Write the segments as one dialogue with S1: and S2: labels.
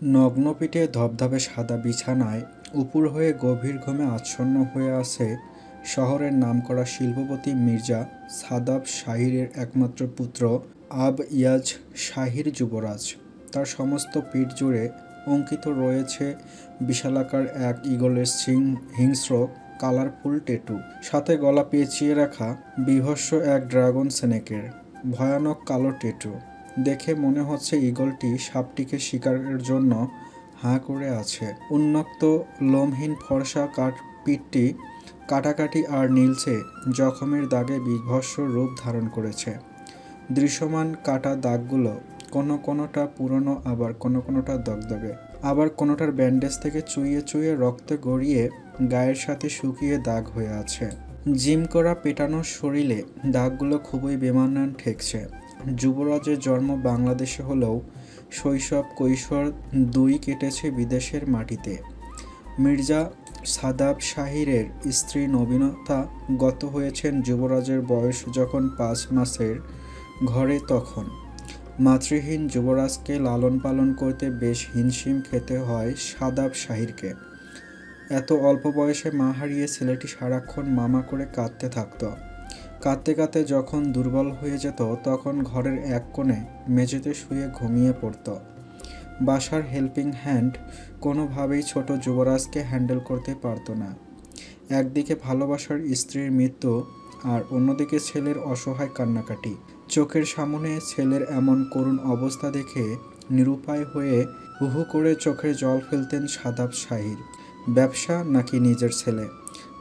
S1: নগ্ন পিঠে ধবধবে সাদা বিছানায় উপুড় হয়ে গভীর ঘুমে আচ্ছন্ন হয়ে আছে শহরের নামকরা শিল্পপতি মির্জা সাদাব শাহিরের একমাত্র পুত্র আব ইয়াজ শাহির যুবরাজ। তার সমস্ত পিঠ জুড়ে অঙ্কিত রয়েছে বিশালাকার এক ঈগলের হিংস্র কালারফুল ট্যাটু, সাথে গলা পেঁচিয়ে রাখা বীভৎস এক ড্রাগন স্নেকের ভয়ানক কালো ট্যাটু। দেখে মনে হচ্ছে ঈগলটি সাপটিকে শিকারের জন্য হাঁ করে আছে। উন্মুক্ত লোমহীন ফর্সা পিঠটি কাটাকাটি আর নীলচে জখমের দাগে বীভৎস রূপ ধারণ করেছে। দৃশ্যমান কাটা দাগগুলো কোনোটা পুরনো, আবার কোনোটা দগদগে, আবার কোনোটার ব্যান্ডেজ থেকে চুইয়ে চুইয়ে রক্তে গড়িয়ে গায়ের সাথে শুকিয়ে দাগ হয়ে আছে। জিম করা পেটানো শরীরে দাগগুলো খুবই বেমানান ঠেকছে। যুবরাজের জন্ম বাংলাদেশে হলেও শৈশব কৈশোর দুই কেটেছে বিদেশের মাটিতে। মির্জা সাদাব শাহিরের স্ত্রী নবীনতা গত হয়েছেন যুবরাজের বয়স যখন 5 মাসের ঘরে। তখন মাতৃহীন যুবরাজকে লালন পালন করতে বেশ হিমশিম খেতে হয় সাদাব শাহিরকে। এত অল্প বয়সে মা হারিয়ে ছেলেটি সারাক্ষণ মামা করে কাঁদতে থাকত। কাঁদতে কাঁদতে যখন দুর্বল হয়ে যেত তখন ঘরের এক কোণে মেঝেতে শুয়ে ঘুমিয়ে পড়ত। বাসার হেল্পিং হ্যান্ড কোনোভাবেই ছোট যুবরাজকে হ্যান্ডেল করতে পারত না। একদিকে ভালোবাসার স্ত্রীর মৃত্যু, আর অন্যদিকে ছেলের অসহায় কান্নাকাটি। চোখের সামনে ছেলের এমন করুণ অবস্থা দেখে নিরুপায় হয়ে হুহু করে চোখের জল ফেলতেন সাদাব শাহির। ব্যবসা নাকি নিজের ছেলে,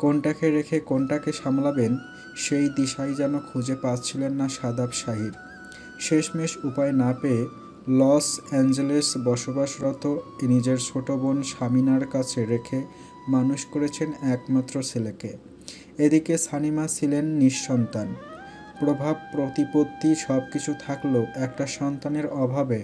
S1: কোনটাকে রেখে কোনটাকে সামলাবেন সেই দিশাই যেন খুঁজে পাচ্ছিলেন না সাদাব শাহির। শেষমেশ উপায় না পেয়ে লস অ্যাঞ্জেলেস বসবাসরত নিজের ছোট বোন সামিনার কাছে রেখে মানুষ করেছেন একমাত্র ছেলেকে। এদিকে সানিমা ছিলেন নিঃসন্তান। প্রভাব প্রতিপত্তি সব কিছু থাকলেও একটা সন্তানের অভাবে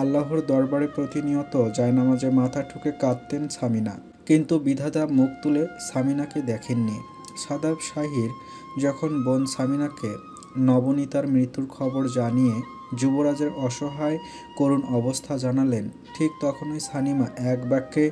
S1: আল্লাহর দরবারে প্রতিনিয়ত জায়নামাজে মাথা ঠুকে কাঁদতেন সামিনা। কিন্তু বিধাতা মুখ তুলে সামিনাকে দেখেননি। সাদাব শাহির যখন বোন সামিনাকে নবনীতার মৃত্যুর খবর জানিয়ে যুবরাজের অসহায় করুণ অবস্থা জানালেন, ঠিক তখনই সানিমা এক বাক্যে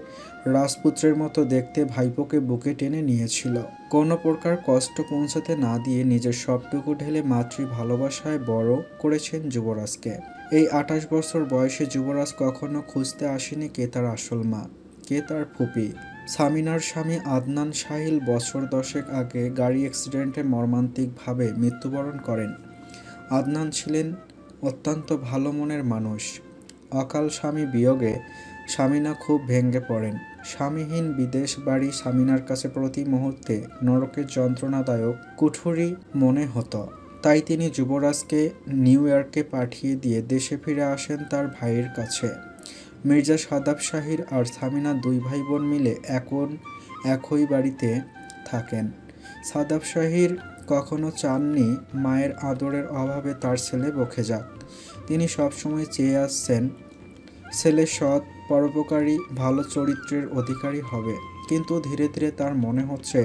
S1: রাজপুত্রের মতো দেখতে ভাইপোকে বুকে টেনে নিয়েছিল। কোনো প্রকার কষ্ট পৌঁছাতে না দিয়ে নিজের সবটুকু ঢেলে মাতৃ ভালোবাসায় বড় করেছেন যুবরাজকে। এই 28 বছর বয়সে যুবরাজ কখনো খুঁজতে আসেনি কে তার আসল মা, কে তার ফুপি। সামিনার স্বামী আদনান সাহিল বছর 10 আগে গাড়ি অ্যাক্সিডেন্টে মর্মান্তিকভাবে মৃত্যুবরণ করেন। আদনান ছিলেন অত্যন্ত ভালো মনের মানুষ। অকাল স্বামী বিয়োগে সামিনা খুব ভেঙে পড়েন। স্বামীহীন বিদেশ বাড়ি সামিনার কাছে প্রতি মুহূর্তে নরকের যন্ত্রণাদায়ক কুঠুরি মনে হতো। তাই তিনি যুবরাজকে নিউ ইয়র্কে পাঠিয়ে দিয়ে দেশে ফিরে আসেন তার ভাইয়ের কাছে। মির্জা সাদাব শাহির আর সামিনা দুই ভাই বোন মিলে এখন একই বাড়িতে থাকেন। সাদাব শাহির কখনো চাননি মায়ের আদরের অভাবে তার ছেলে বকে যাক। তিনি সবসময় চেয়ে আসছেন ছেলে সৎ, পরোপকারী, ভালো চরিত্রের অধিকারী হবে। কিন্তু ধীরে ধীরে তার মনে হচ্ছে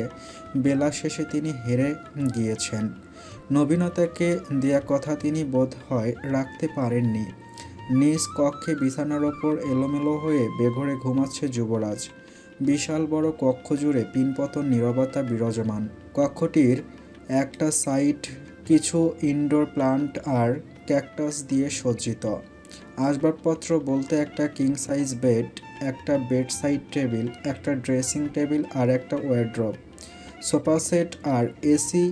S1: বেলা শেষে তিনি হেরে গিয়েছেন। নবীনতাকে দেয়া কথা তিনি বোধ হয় রাখতে পারেননি। নিজ কক্ষে বিছানার ওপর এলোমেলো হয়ে বেঘোরে ঘুমাচ্ছে যুবরাজ। বিশাল বড় কক্ষ জুড়ে পিনপতন নীরবতা বিরাজমান। কক্ষটির একটা সাইড কিছু ইনডোর প্লান্ট আর ক্যাকটাস দিয়ে সজ্জিত। আসবাবপত্র বলতে একটা কিং সাইজ বেড, একটা বেড সাইড টেবিল, একটা ড্রেসিং টেবিল আর একটা ওয়ারড্রব, সোফা সেট আর এসি।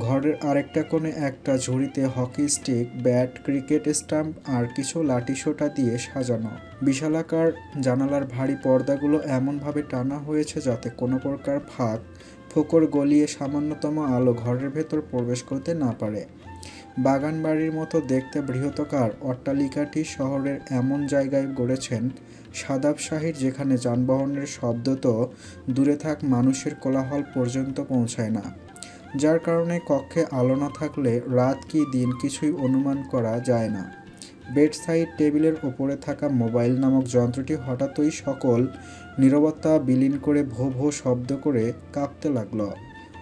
S1: ঘরের আরেকটা কোণে একটা ঝুড়িতে hockey stick, bat, cricket stump আর কিছু লাঠিসোঁটা দিয়ে সাজানো। বিশালাকার জানালার ভারী পর্দাগুলো এমনভাবে টানা হয়েছে যাতে কোনো প্রকার ফাঁক ফোকর গলিয়ে সামান্যতম আলো ঘরের ভেতর প্রবেশ করতে না পারে। বাগান বাড়ির মতো দেখতে বৃহতাকার অট্টালিকাটি শহরের এমন জায়গায় গড়েছেন সাদাব শাহির যেখানে যানবাহনের শব্দ তো দূরে থাক, মানুষের কোলাহল পর্যন্ত পৌঁছায় না। যার কারণে কক্ষে আলো না থাকলে রাত কি দিন কিছুই অনুমান করা যায় না। বেড সাইড টেবিলের ওপরে থাকা মোবাইল নামক যন্ত্রটি হঠাৎই সকল নীরবতা বিলীন করে ভো ভো শব্দ করে কাঁপতে লাগলো।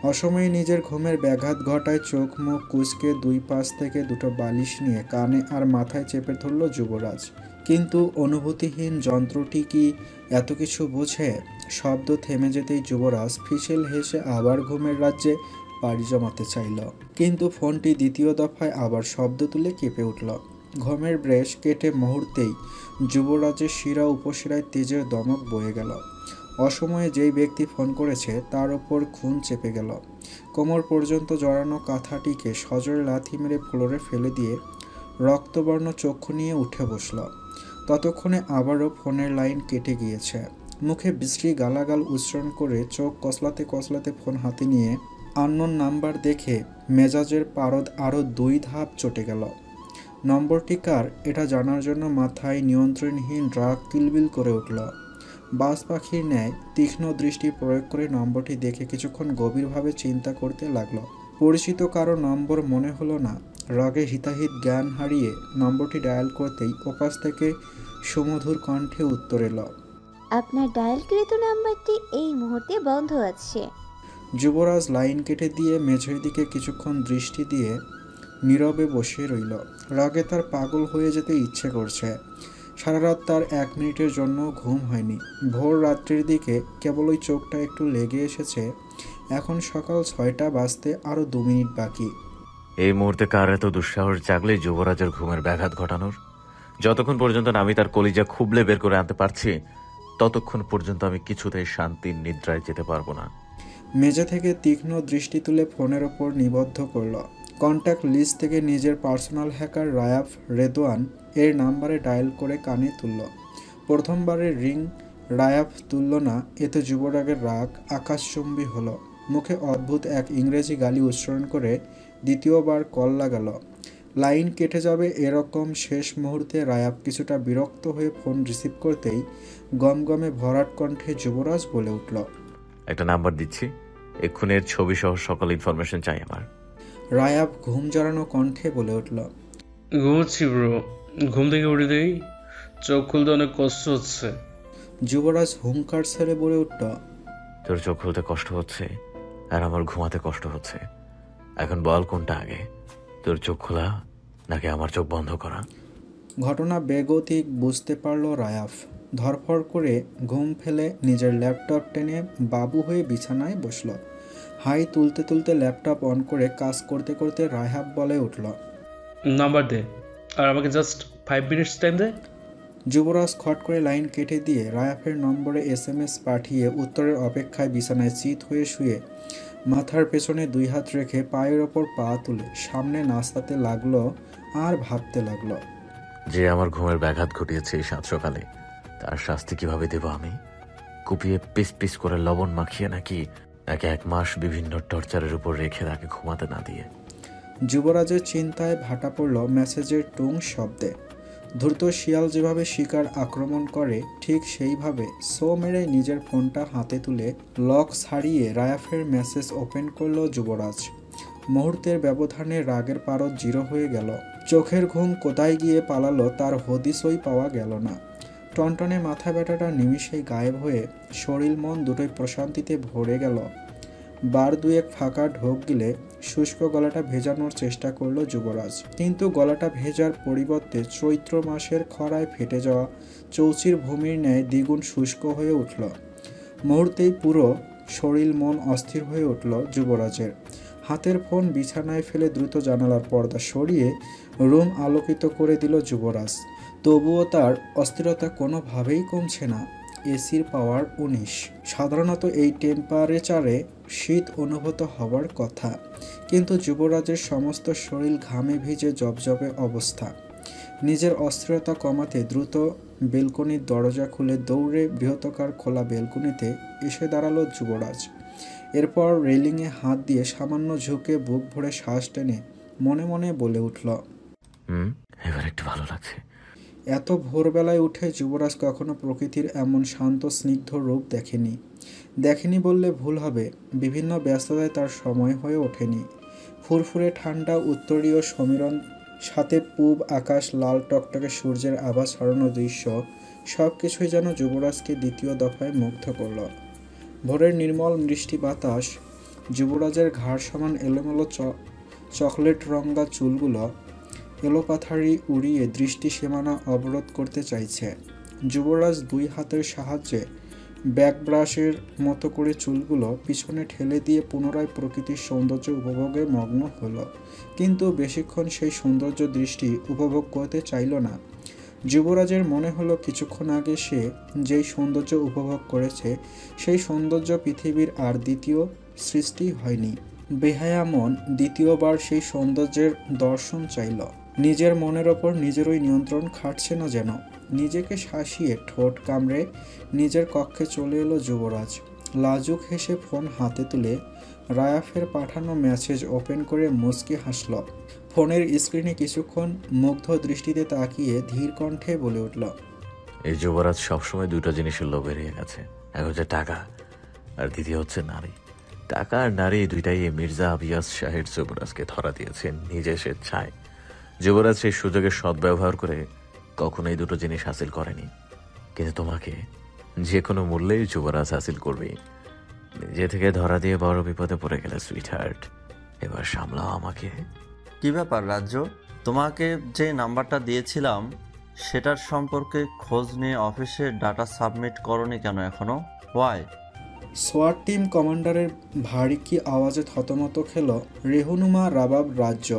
S1: অসময়ে নিজের ঘুমের ব্যাঘাত ঘটায় চোখ মুখ কুঁচকে দুই পাশ থেকে দুটো বালিশ নিয়ে কানে আর মাথায় চেপে ধরল যুবরাজ। কিন্তু অনুভূতিহীন যন্ত্রটি কি এত কিছু বোঝে? শব্দ থেমে যেতেই যুবরাজ ফিসেল হেসে আবার ঘুমের রাজ্যে পাড়ি জমাতে চাইল। কিন্তু ফোনটি দ্বিতীয় দফায় আবার শব্দ তুলে কেঁপে উঠল। ঘুমের ব্রেশ কেটে মুহূর্তেই যুবরাজের শিরা উপশিরায় তেজের দমক বয়ে গেল। অসময়ে যেই ব্যক্তি ফোন করেছে তার ওপর খুন চেপে গেল। কোমর পর্যন্ত জড়ানো কাঁথাটিকে সজোরে লাথি মেরে ফ্লোরে ফেলে দিয়ে রক্তবর্ণ চক্ষু নিয়ে উঠে বসল। ততক্ষণে আবারও ফোনের লাইন কেটে গিয়েছে। মুখে বিশ্রী গালাগাল উচ্চারণ করে চোখ কসলাতে কসলাতে ফোন হাতে নিয়ে আননোন নাম্বার দেখে মেজাজের পারদ আরও 2 ধাপ চটে গেল। নম্বরটি কার এটা জানার জন্য মাথায় নিয়ন্ত্রণহীন রাগ কিলবিল করে উঠল। বাজ পাখির ন্যায় তীক্ষ্ণ দৃষ্টি প্রয়োগ করে নম্বরটি দেখে কিছুক্ষণ গভীরভাবে চিন্তা করতে লাগলো। পরিচিত কারো নম্বর মনে হলো না। রাগে হিতাহিত জ্ঞান হারিয়ে নম্বরটি ডায়াল করতেই ওপাশ থেকে সুমধুর কণ্ঠে উত্তর এলো,
S2: আপনার ডায়ালকৃত নাম্বারটি এই মুহূর্তে বন্ধ আছে।
S1: যুবরাজ লাইন কেটে দিয়ে মেঝের দিকে কিছুক্ষণ দৃষ্টি দিয়ে নীরবে বসে রইল। রাগে তার পাগল হয়ে যেতে ইচ্ছে করছে। সারা রাত তার 1 মিনিটের জন্য ঘুম হয়নি। ভোর রাত্রির দিকে কেবল ওই চোখটা একটু লেগে এসেছে। এখন সকাল 6টা বাজতে আরও 2 মিনিট বাকি।
S3: এই মুহূর্তে কার এত দুঃসাহস জাগলে যুবরাজের ঘুমের ব্যাঘাত ঘটানোর? যতক্ষণ পর্যন্ত আমি তার কলিজা খুবলে বের করে আনতে পারছি ততক্ষণ পর্যন্ত আমি কিছুতেই শান্তির নিদ্রায় যেতে পারবো না।
S1: মেঝে থেকে তীক্ষ্ণ দৃষ্টি তুলে ফোনের ওপর নিবদ্ধ করল। কন্ট্যাক্ট লিস্ট থেকে নিজের পার্সোনাল হ্যাকার রায়াফ রেদওয়ান এর নাম্বারে ডায়াল করে কানে তুলল। প্রথমবারের রিং রায়াফ তুলল না, এতে যুবরাগের রাগ আকাশচুম্বী হলো। মুখে অদ্ভুত এক ইংরেজি গালি উচ্চারণ করে দ্বিতীয়বার কল লাগাল। লাইন কেটে যাবে এরকম শেষ মুহূর্তে রায়াফ কিছুটা বিরক্ত হয়ে ফোন রিসিভ করতেই গমগমে ভরাট কণ্ঠে যুবরাজ বলে উঠল,
S3: একটা নাম্বার দিচ্ছি, এক্ষুনের ছবি সহ সকল ইনফরমেশন চাই আমার।
S1: রায়াফ ঘুম জড়ানো কণ্ঠে বলে উঠল,
S4: ঘুমোচ্ছি ব্রো, ঘুম থেকে উঠে দেই, চোখ খুলতে অনেক কষ্ট হচ্ছে।
S1: যুবরাজ হুঙ্কার ছেড়ে বলে উঠল,
S3: তোর চোখ খুলতে কষ্ট হচ্ছে আর আমার ঘুমাতে কষ্ট হচ্ছে। এখন বল কোনটা আগে, তোর চোখ খোলা নাকি আমার চোখ বন্ধ করা?
S1: ঘটনা বেগতিক বুঝতে পারল রায়াফ। ধরফর করে ঘুম ফেলে নিজের ল্যাপটপ টেনে বাবু হয়ে বিছানায় বসল। হাই তুলতে তুলতে ল্যাপটপ অন করে কাজ করতে করতে রায়াফ বলে উঠল,
S4: নাম্বার দে, আর আমাকে জাস্ট 5 মিনিটস টাইম দে।
S1: যুবরাজ খট করে লাইন কেটে দিয়ে রায়াফের নম্বরে SMS পাঠিয়ে উত্তরের অপেক্ষায় বিছানায় চিত হয়ে শুয়ে মাথার পেছনে 2 হাত রেখে পায়ের ওপর পা তুলে সামনে নাস্তাতে লাগলো আর ভাবতে লাগলো,
S3: যে আমার ঘুমের ব্যাঘাত ঘটিয়েছে এই সাত সকালে তার শাস্তি কিভাবে দেব আমি? কুপিয়ে পিস পিস করে লবণ মাখিয়ে নাকি 1 মাস বিভিন্ন টর্চারের উপর রেখে তাকে ঘুমাতে না দিয়ে?
S1: যুবরাজের চিন্তায় ভাটা পড়ল মেসেজের টুং শব্দে। দ্রুত শিয়াল যেভাবে শিকার আক্রমণ করে ঠিক সেইভাবে সো মেরে নিজের ফোনটা হাতে তুলে লক ছাড়িয়ে রায়াফের মেসেজ ওপেন করল যুবরাজ। মুহূর্তের ব্যবধানে রাগের পারদ 0 হয়ে গেল। চোখের ঘুম কোথায় গিয়ে পালালো তার হদিসই পাওয়া গেল না। টনটনে মাথা ব্যথাটা নিমিষেই গায়েব হয়ে শরীর মন দুটোই প্রশান্তিতে ভরে গেল। বার 2-1 ফাঁকা ঢোক গিলে শুষ্ক গলাটা ভেজানোর চেষ্টা করলো যুবরাজ, কিন্তু গলাটা ভেজার পরিবর্তে চৈত্র মাসের খরায় ফেটে যাওয়া চৌচির ভূমির ন্যায় দ্বিগুণ শুষ্ক হয়ে উঠল। মুহূর্তেই পুরো শরীর মন অস্থির হয়ে উঠল যুবরাজের। হাতের ফোন বিছানায় ফেলে দ্রুত জানালার পর্দা সরিয়ে রুম আলোকিত করে দিল যুবরাজ। তবুও তার অস্থিরতা কোনোভাবেই কমছে না। এসির পাওয়ার 19। সাধারণত এই টেম্পারেচারে শীত অনুভূত হওয়ার কথা, কিন্তু যুবরাজের সমস্ত শরীর ঘামে ভিজে জবজবে অবস্থা। নিজের অস্থিরতা কমাতে দ্রুত বেলকনির দরজা খুলে দৌড়ে বৃহতাকার খোলা বেলকনিতে এসে দাঁড়ালো যুবরাজ। এরপর রেলিংয়ে হাত দিয়ে সামান্য ঝুঁকে বুক ভরে শ্বাস টেনে মনে মনে বলে উঠল,
S3: এবার একটু ভালো লাগছে।
S1: এত ভোরবেলায় উঠে যুবরাজ কখনো প্রকৃতির এমন শান্ত স্নিগ্ধ রূপ দেখেনি বললে ভুল হবে। বিভিন্ন ব্যস্ততায় তার সময় হয়ে ওঠেনি। ফুরফুরে ঠান্ডা উত্তরীয় সমীরণ, সাথে পূব আকাশ, লাল টকটকে সূর্যের আভা ছড়ানো দৃশ্য সব কিছুই যেন যুবরাজকে দ্বিতীয় দফায় মুগ্ধ করল। ভোরের নির্মল মিষ্টি বাতাস যুবরাজের ঘাড় সমান এলোমেলো চকলেট রঙা চুলগুলো এলোপাথারি উড়িয়ে দৃষ্টি সীমানা অবরোধ করতে চাইছে। যুবরাজ দুই হাতের সাহায্যে ব্যাকব্রাশের মতো করে চুলগুলো পিছনে ঠেলে দিয়ে পুনরায় প্রকৃতির সৌন্দর্য উপভোগে মগ্ন হলো, কিন্তু বেশিক্ষণ সেই সৌন্দর্য দৃষ্টি উপভোগ করতে চাইল না। যুবরাজের মনে হলো কিছুক্ষণ আগে সে যেই সৌন্দর্য উপভোগ করেছে সেই সৌন্দর্য পৃথিবীর আর দ্বিতীয় সৃষ্টি হয়নি। বেহায়া মন দ্বিতীয়বার সেই সৌন্দর্যের দর্শন চাইল। নিজের মনের ওপর নিজেরই নিয়ন্ত্রণ খাটছে না যেন। নিজেকে শাসিয়ে ঠোঁট কামড়ে নিজের কক্ষে চলে এলো যুবরাজ। লাজুক হেসে ফোন হাতে তুলে রায়াফের পাঠানো মেসেজ ওপেন করে মুচকি হাসল। ফোনের স্ক্রিনে কিছুক্ষণ মুগ্ধ দৃষ্টিতে তাকিয়ে ধীর কণ্ঠে বলে উঠল,
S3: এই যুবরাজ সবসময় দুটো জিনিসের লোভ বেরিয়ে গেছে। এক হচ্ছে টাকা, আর দ্বিতীয় হচ্ছে নারী। টাকা আর নারী দুইটাই মির্জা আবিয়াস শাহের যুবরাজকে ধরা দিয়েছে নিজে স্বেচ্ছায়। যুবরাজ সেই সুযোগের সদ্ব্যবহার করে কখনো এই দুটো জিনিস হাসিল করেনি, কিন্তু তোমাকে যে কোনো মূল্যেই যুবরাজ হাসিল করবে। নিজে থেকে ধরা দিয়ে বড় বিপদে পড়ে গেলে সুইট হার্ট, এবার সামলাও আমাকে।
S5: কি ব্যাপার রাজ্য, তোমাকে যে নাম্বারটা দিয়েছিলাম সেটার সম্পর্কে খোঁজ নিয়ে অফিসে ডাটা সাবমিট করনি কেন এখনো? ওয়াই?
S1: সোয়াট টিম কমান্ডারের ভারী কি আওয়াজে থতমত খেল রেহনুমা রাবাব রাজ্য।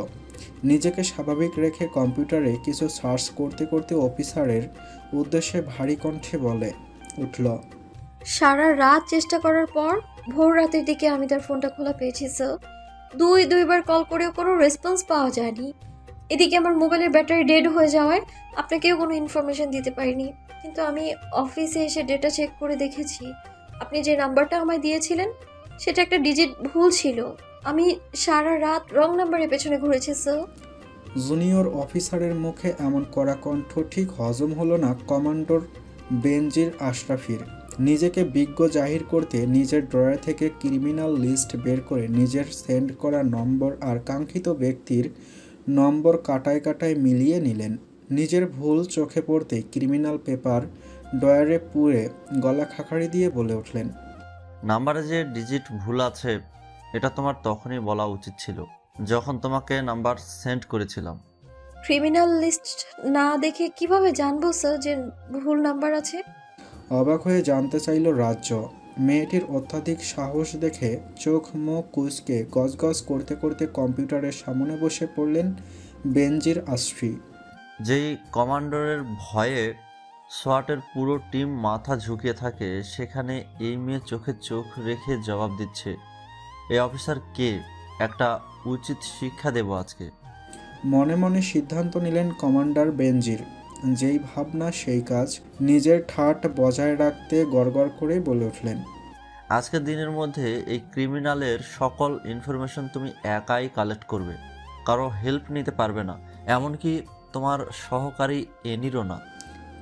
S1: নিজেকে স্বাভাবিক রেখে কম্পিউটারে কিছু সার্চ করতে করতে অফিসারের উদ্দেশ্যে ভারী কণ্ঠে বলে উঠল,
S6: সারা রাত চেষ্টা করার পর ভোর রাতের দিকে আমি তার ফোনটা খোলা পেয়েছি স্যার। দুইবার কল করেও কোনো রেসপন্স পাওয়া যায়নি। এদিকে আমার মোবাইলের ব্যাটারি ডেড হয়ে যাওয়ায় আপনাকেও কোনো ইনফরমেশন দিতে পারিনি। কিন্তু আমি অফিসে এসে ডেটা চেক করে দেখেছি, আপনি যে নাম্বারটা আমায় দিয়েছিলেন সেটা একটা ডিজিট ভুল ছিল। আমি সারা রাত রং নাম্বারের পেছনে ঘুরেছি স্যার।
S1: জুনিয়র অফিসারের মুখে এমন কড়া কণ্ঠ ঠিক হজম হলো না কমান্ডর বেনজির আশরাফির। নিজেকে বিজ্ঞ জাহির করতে নিজের ড্রয়ার থেকে ক্রিমিনাল লিস্ট বের করে নিজের সেন্ড করা নম্বর আর কাঙ্ক্ষিত ব্যক্তির নম্বর কাটায় কাটায় মিলিয়ে নিলেন। নিজের ভুল চোখে পড়তে ক্রিমিনাল পেপার ড্রয়ারে পুরে গলা খাকারি দিয়ে বলে উঠলেন,
S5: নাম্বারে যে ডিজিট ভুল আছে এটা তোমার তখনই বলা উচিত ছিল, যখন তোমাকে নাম্বার সেন্ড করেছিলাম।
S6: ক্রিমিনাল লিস্ট না দেখে কিভাবে জানবো স্যার যে ভুল নাম্বার আছে?
S1: অবাক হয়ে জানতে চাইল রাজ্য। মেয়েটির অত্যাধিক সাহস দেখে চোখ মুখ কুঁচকে গজগজ করতে করতে কম্পিউটারের সামনে বসে পড়লেন বেনজির আশফি।
S5: যেই কমান্ডারের ভয়ে সোয়াটের পুরো টিম মাথা ঝুঁকিয়ে থাকে, সেখানে এই মেয়ে চোখে চোখ রেখে জবাব দিচ্ছে। এই অফিসার কে? একটা উচিত শিক্ষা দেব আজকে।
S1: মনে মনে সিদ্ধান্ত নিলেন কমান্ডার বেনজির। যেই ভাবনা সেই কাজ। নিজের ঠাট বজায় রাখতে গড়গড় করে বলে উঠলেন,
S5: আজকের দিনের মধ্যে এই ক্রিমিনালের সকল ইনফরমেশন তুমি একাই কালেক্ট করবে, কারো হেল্প নিতে পারবে না, এমনকি তোমার সহকারী এনিরও না।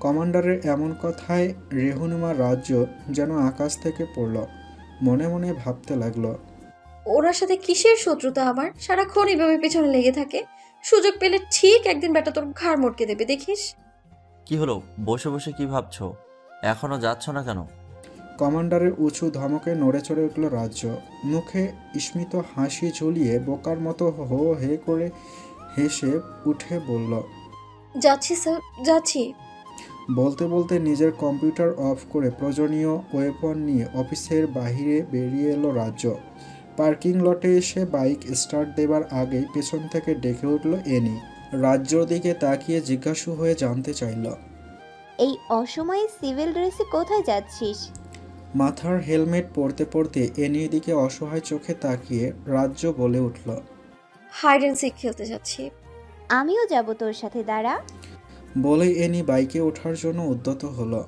S1: কমান্ডারের এমন কথায় রেহনুমা রাজ্য যেন আকাশ থেকে পড়ল। মনে মনে ভাবতে লাগলো,
S6: ওনার সাথে কিসের শত্রুতা আমার? সারাক্ষণ এইভাবে পেছনে লেগে থাকে, সুযোগ পেলে ঠিক একদিন বেটা তোর ঘাড় মটকে দেবে, দেখিস।
S5: কি হলো, বসে বসে কি ভাবছো? এখনো যাচ্ছ না কেন?
S1: কমান্ডারের উঁচু ধমকে নড়ে চড়ে উঠল রাজ্য। মুখে স্মিত হাসি ঝুলিয়ে বোকার মতো হো হে করে হেসে উঠে বলল,
S6: যাচ্ছি স্যার, যাচ্ছি।
S1: বলতে বলতে নিজের কম্পিউটার অফ করে প্রয়োজনীয় ওয়েপন নিয়ে অফিসের বাইরে বেরিয়ে এলো রাজ্য। পার্কিং লটে এসে বাইক স্টার্ট দেবার আগেই পেছন থেকে ডেকে উঠল এনি। রাজ্যর দিকে তাকিয়ে জিজ্ঞাসু হয়ে জানতে চাইল,
S2: এই অসময়ে সিভিল ড্রেসে কোথায় যাচ্ছিস?
S1: মাথার হেলমেট পরতে পরতে এনির দিকে অসহায় চোখে তাকিয়ে রাজ্য বলে উঠল,
S6: হাইড অ্যান্ড সিক খেলতে যাচ্ছি।
S2: আমিও যাব তোর সাথে, দাঁড়া।
S1: বলেই এনি বাইকে ওঠার জন্য উদ্যত হলো।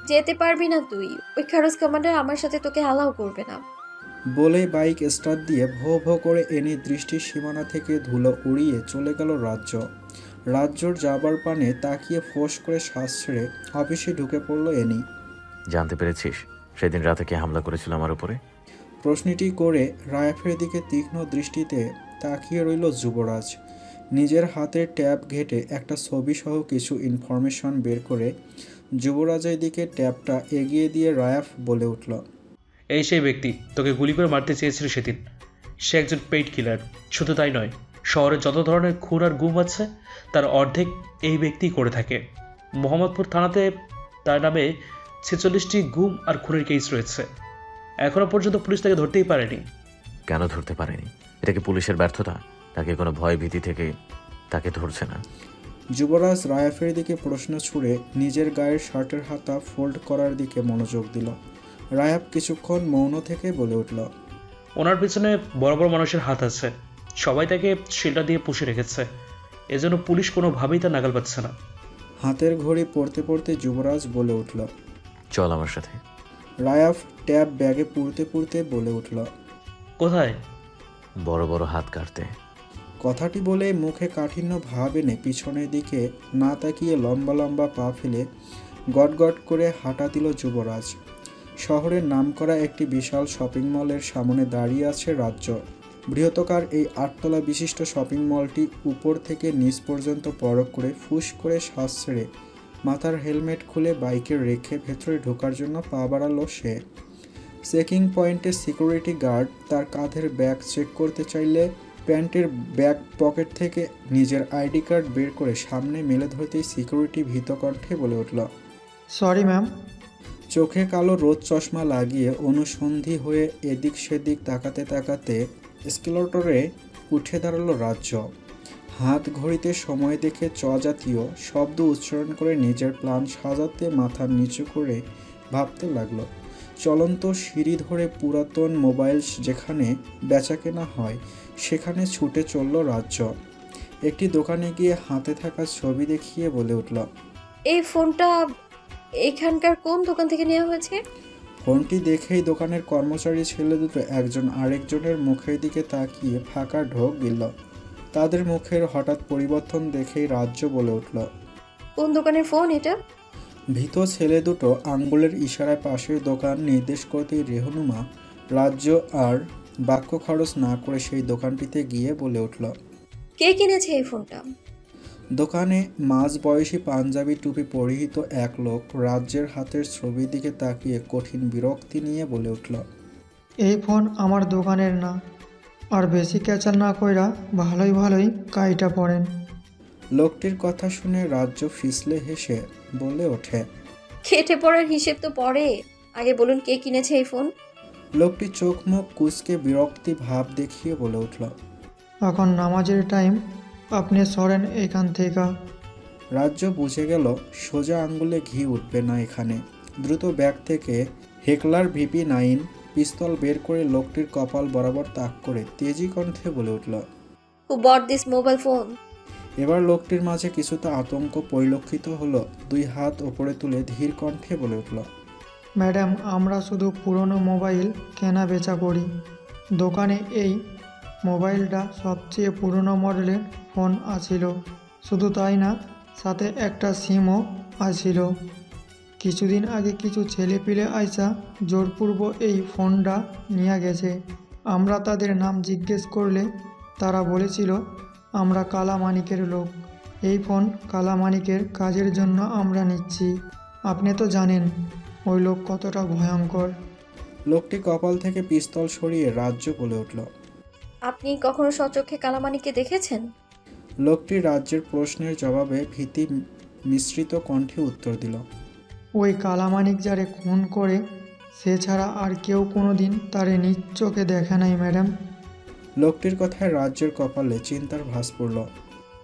S6: যেতে পারবি না তুই, ওই খারজ কমান্ডার আমার সাথে তোকে অ্যালাউ করবে না।
S1: বলেই বাইক স্টার্ট দিয়ে ভো ভো করে এনির দৃষ্টির সীমানা থেকে ধুলো উড়িয়ে চলে গেল রাজ্য। রাজ্যর যাবার পানে তাকিয়ে ফোঁস করে শ্বাস ছেড়ে অফিসে ঢুকে পড়ল এনি।
S3: জানতে পেরেছিস সেদিন রাতে কে হামলা করেছিল আমার উপরে?
S1: প্রশ্নটি করে রায়াফের দিকে তীক্ষ্ণ দৃষ্টিতে তাকিয়ে রইল যুবরাজ। নিজের হাতের ট্যাব ঘেটে একটা ছবি সহ কিছু ইনফরমেশন বের করে যুবরাজের দিকে ট্যাবটা এগিয়ে দিয়ে রায়াফ বলে উঠল,
S4: এই সেই ব্যক্তি তোকে গুলি করে মারতে চেয়েছিল সেদিন। সে একজন পেইড কিলার। শুধু তাই নয়, শহরে যত ধরনের খুন আর গুম আছে তার অর্ধেক এই ব্যক্তিই করে থাকে। মোহাম্মদপুর থানাতে তার নামে 46টি গুম আর খুনের কেস রয়েছে। এখনো পর্যন্ত পুলিশ তাকে ধরতেই পারেনি।
S3: কেন ধরতে পারেনি? এটা কি পুলিশের ব্যর্থতা? তাকে কোনো ভয় ভীতি থেকে তাকে ধরছে না?
S1: যুবরাজ রায়াফের দিকে প্রশ্ন ছুড়ে নিজের গায়ের শার্টের হাতা ফোল্ড করার দিকে মনোযোগ দিল। রায়াব কিছুক্ষণ মৌন থেকে বলে উঠল,
S4: ওনার পিছনে বড় বড় মানুষের হাত আছে। সবাই তাকে সেটা দিয়ে পুষে রেখেছে। এজন্য পুলিশ কোনোভাবেই তার নাগাল পাচ্ছে না।
S1: হাতের ঘড়ি পড়তে পড়তে যুবরাজ বলে উঠল।
S3: চল আমার সাথে।
S1: রায়াফ ট্যাব ব্যাগে পুড়তে পুড়তে বলে উঠল,
S4: কোথায়?
S3: বড় বড় হাত কাটতে।
S1: কথাটি বলে মুখে কাঠিন্য ভাব এনে পিছনের দিকে না তাকিয়ে লম্বা লম্বা পা ফেলে গটগট করে হাঁটা দিল যুবরাজ। শহরের নামকরা একটি বিশাল শপিং মলের সামনে দাঁড়িয়ে আছে রাজ্য। বৃহতাকার এই 8 তলা বিশিষ্ট শপিং মলটি উপর থেকে নিচ পর্যন্ত পরখ করে ফুস করে শ্বাস ছেড়ে মাথার হেলমেট খুলে বাইকে রেখে ভেতরে ঢোকার জন্য পা বাড়ালো সে। চেকিং পয়েন্টে সিকিউরিটি গার্ড তার কাঁধের ব্যাগ চেক করতে চাইলে প্যান্টের ব্যাক পকেট থেকে নিজের আইডি কার্ড বের করে সামনে মেলে ধরতেই সিকিউরিটি ভীত কণ্ঠে বলে উঠল,
S7: সরি ম্যাম।
S1: চোখে কালো রোদ চশমা লাগিয়ে অনুসন্ধি হয়ে এদিক সেদিক তাকাতে তাকাতে স্কেলেটরে উঠে দাঁড়ালো রাজ্য। হাত ঘড়িতে সময় দেখে চ জাতীয় শব্দ উচ্চারণ করে নিজের প্ল্যান সাজাতে মাথা নিচু করে ভাবতে লাগলো। চলন্ত সিঁড়ি ধরে পুরাতন মোবাইল যেখানে বেচাকেনা হয় সেখানে ছুটে চলল রাজ্য। একটি দোকানে গিয়ে হাতে থাকা ছবি দেখিয়ে বলে উঠল,
S6: এই ফোনটা এখানকার কোন দোকান থেকে নেওয়া হয়েছে?
S1: ফোনটি দেখেই দোকানের কর্মচারী ছেলে দুটো একজন আরেকজনের মুখের দিকে তাকিয়ে ফাঁকা ঢোক দিল। তাদের মুখের হঠাৎ পরিবর্তন দেখেই রাজ্য বলে উঠল,
S6: কোন দোকানের ফোন এটা?
S1: ভীত ছেলে দুটো আঙ্গুলের ইশারায় পাশের দোকান নির্দেশ করতেই রেহনুমা রাজ্য আর বাক্য খরচ না করে সেই দোকানটিতে গিয়ে বলে উঠল,
S6: কে কিনেছে এই ফোনটা?
S1: দোকানে মাঝ বয়সী পাঞ্জাবি টুপি পরিহিত এক লোক রাজ্যের হাতের ছবির দিকে তাকিয়ে কঠিন বিরক্তি নিয়ে বলে উঠল,
S7: এই ফোন আমার দোকানের না, আর বেশি ক্যাচাল না কইরা ভালোই কাইটা পড়েন।
S1: লোকটির কথা শুনে রাজ্য ফিসলে হেসে বলে ওঠে,
S6: খেটে পড়ার হিসেব তো পরে, আগে বলুন কে কিনেছে এই ফোন?
S1: লোকটি চোখ মুখ কুঁচকে বিরক্তি ভাব দেখিয়ে বলে উঠল,
S7: এখন নামাজের টাইম, আপনি সরেন এখান থেকে।
S1: রাজ্য বুঝে গেল সোজা আঙ্গুলে ঘি উঠবে না এখানে। দ্রুত ব্যাগ থেকে হেকলার VP9 পিস্তল বের করে লোকটির কপাল বরাবর তাক করে তেজি কণ্ঠে বলে উঠল,
S6: হু বট দিস মোবাইল ফোন?
S1: এবার লোকটির মাঝে কিছুটা আতঙ্ক পরিলক্ষিত হলো। 2 হাত ওপরে তুলে ধীর কণ্ঠে বলে উঠল,
S7: ম্যাডাম, আমরা শুধু পুরনো মোবাইল কেনা বেচা করি। দোকানে এই মোবাইলটা সবচেয়ে পুরনো মডেলের ফোন আছিল। শুধু তাই না, সাথে একটা সিমও আছিল। কিছুদিন আগে কিছু ছেলেপিলে আইসা জোরপূর্ব এই ফোনটা নিয়ে গেছে। আমরা তাদের নাম জিজ্ঞেস করলে তারা বলেছিল আমরা কালামানিকের লোক। এই ফোন কালামানিকের কাজের জন্য আমরা নিচ্ছি। আপনি তো জানেন ওই লোক কতটা ভয়ঙ্কর।
S1: লোকটি কপাল থেকে পিস্তল সরিয়ে রাজ্য বলে উঠল,
S6: আপনি কখনো সচক্ষে কালামানিককে দেখেছেন?
S1: লোকটি রাজ্যের প্রশ্নের জবাবে ভীতি মিশ্রিত কণ্ঠে উত্তর দিল,
S7: ওই কালামানিক যারে খুন করে সে ছাড়া আর কেউ কোনো দিন তারে নিজ চোখে দেখে নাই ম্যাডাম।
S1: লোকটির কথায় রাজ্যের কপালে চিন্তার ভাঁজ পড়ল।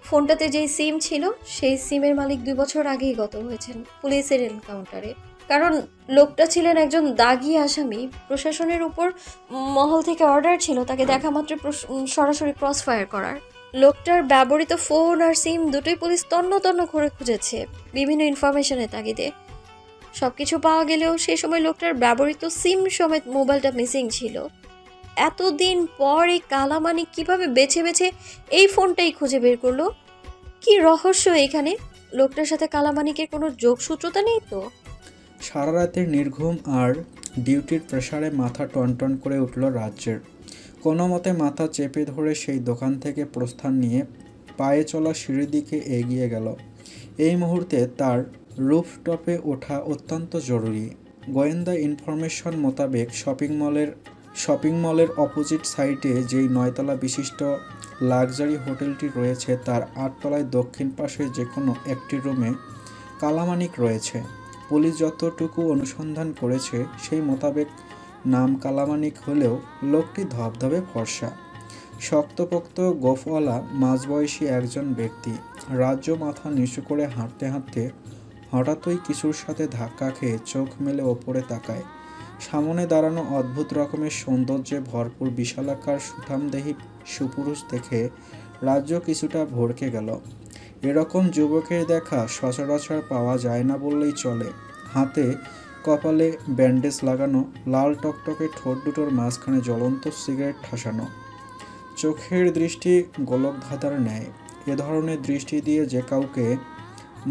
S6: ফোনটাতে যেই সিম ছিল সেই সিমের মালিক 2 বছর আগেই গত হয়েছেন পুলিশের এনকাউন্টারে। কারণ লোকটা ছিলেন একজন দাগি আসামি। প্রশাসনের উপর মহল থেকে অর্ডার ছিল তাকে দেখা মাত্র সরাসরি ক্রস ফায়ার করার। লোকটার ব্যবহৃত ফোন আর সিম দুটোই পুলিশ তন্ন তন্ন করে খুঁজেছে বিভিন্ন ইনফরমেশনের তাগিদে। সবকিছু পাওয়া গেলেও সেই সময় লোকটার ব্যবহৃত সিম সমেত মোবাইলটা মিসিং ছিল। এতদিন পর এই কালামানিক কিভাবে বেছে বেছে এই ফোনটাই খুঁজে বের করলো? কি রহস্য এখানে? লোকটার সাথে কালামানিকের কোনো যোগসূত্রতা নেই তো?
S1: সারা রাতের নির্ঘুম আর ডিউটির প্রেসারে মাথা টনটন করে উঠল রাজ্যের। কোনো মতে মাথা চেপে ধরে সেই দোকান থেকে প্রস্থান নিয়ে পায়ে চলা সিঁড়ির দিকে এগিয়ে গেল। এই মুহূর্তে তার রুফটপে ওঠা অত্যন্ত জরুরি। গোয়েন্দা ইনফরমেশন মোতাবেক শপিং মলের শপিং মলের অপোজিট সাইডে যেই 9তলা বিশিষ্ট লাক্সারি হোটেলটি রয়েছে তার 8তলায় দক্ষিণ পাশে যে কোনো একটি রুমে কালামানিক রয়েছে। পুলিশ যতটুকু অনুসন্ধান করেছে সেই মোতাবেক নাম কালামানিক হলেও লোকটি ধবধবে ফর্সা, শক্তপোক্ত গোফওয়ালা মাঝবয়সী একজন ব্যক্তি। রাজ্য মাথা নিচু করে হাঁটতে হাঁটতে হঠাৎই কিছুর সাথে ধাক্কা খেয়ে চোখ মেলে ওপরে তাকায়। সামনে দাঁড়ানো অদ্ভুত রকমের সৌন্দর্যে ভরপুর বিশালাকার সুঠামদেহী সুপুরুষ দেখে রাজ্য কিছুটা ভড়কে গেল। এরকম যুবকের দেখা সচরাচর পাওয়া যায় না বললেই চলে। হাতে কপালে ব্যান্ডেজ লাগানো, লাল টকটকে ঠোঁট দুটোর মাঝখানে জ্বলন্ত সিগারেট ঠাসানো, চোখের দৃষ্টি গোলকধাঁধার ন্যায়। এ ধরনের দৃষ্টি দিয়ে যে কাউকে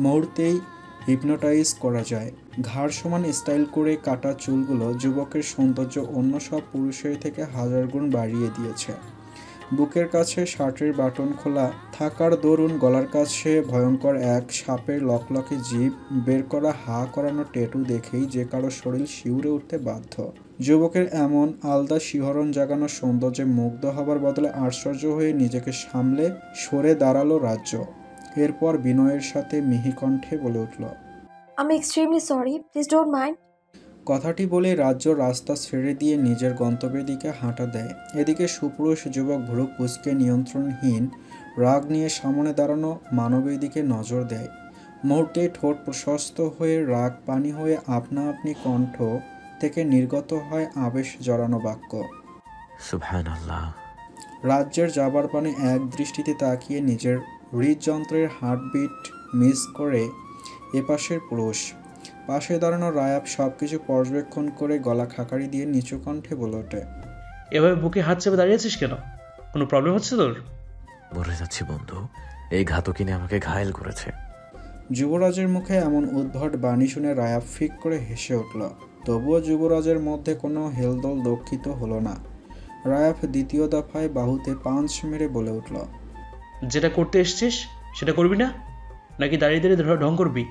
S1: মুহূর্তেই হিপনোটাইজ করা যায়। ঘাড় সমান স্টাইল করে কাটা চুলগুলো যুবকের সৌন্দর্য অন্য সব পুরুষের থেকে 1000 গুণ বাড়িয়ে দিয়েছে। বুকের কাছে শার্টের বাটন খোলা থাকার দরুন গলার কাছে ভয়ঙ্কর এক সাপের লকলকে জিভ বের করা হা করানো ট্যাটু দেখেই যে কারো শরীর শিউরে উঠতে বাধ্য। যুবকের এমন আলদা শিহরণ জাগানো সৌন্দর্যে মুগ্ধ হবার বদলে আশ্চর্য হয়ে নিজেকে সামলে সরে দাঁড়ালো রাজ্য। এরপর বিনয়ের সাথে মিহি কণ্ঠে বলে উঠল,
S6: আমি extremely sorry, please don't mind.
S1: কথাটি বলে রাজ্য রাস্তা ছেড়ে দিয়ে নিজের গন্তব্যের দিকে হাঁটা দেয়। এদিকে সুপুরুষ যুবক ভ্রু কুঁচকে নিয়ন্ত্রণহীন রাগ নিয়ে সামনে দাঁড়ানো মানবের দিকে নজর দেয়। মুহূর্তে ঠোঁট প্রশস্ত হয়ে রাগ পানি হয়ে আপনা আপনি কণ্ঠ থেকে নির্গত হয় আবেশ জড়ানো বাক্য,
S3: সুবহানাল্লাহ।
S1: রাজ্যের যাবার পানে এক দৃষ্টিতে তাকিয়ে নিজের হৃদযন্ত্রের হার্টবিট মিস করে এপাশের পুরুষ। পাশে দাঁড়ানো রায়াব সবকিছু পর্যবেক্ষণ করে গলা খাকারি দিয়ে নিচু কণ্ঠে বলে ওঠে,
S4: এভাবে বুকে হাত চেপে দাঁড়িয়েছিস কেন? কোনো প্রবলেম হচ্ছে তোর?
S3: মরে যাচ্ছি বন্ধু, এই ঘাতকিনি আমাকে ঘায়েল করেছে।
S1: যুবরাজের মুখে এমন উদ্ভট বাণী শুনে রায়াব ফিক করে হেসে উঠল। তবুও যুবরাজের মধ্যে কোনো হেলদোল দক্ষিত হলো না। রায়াব দ্বিতীয় দফায় বাহুতে পাঞ্চ মেরে বলে উঠল,
S4: যেটা করতে এসছিস সেটা করবি না, নাকি দাঁড়িয়ে দাঁড়িয়ে ঢং করবি?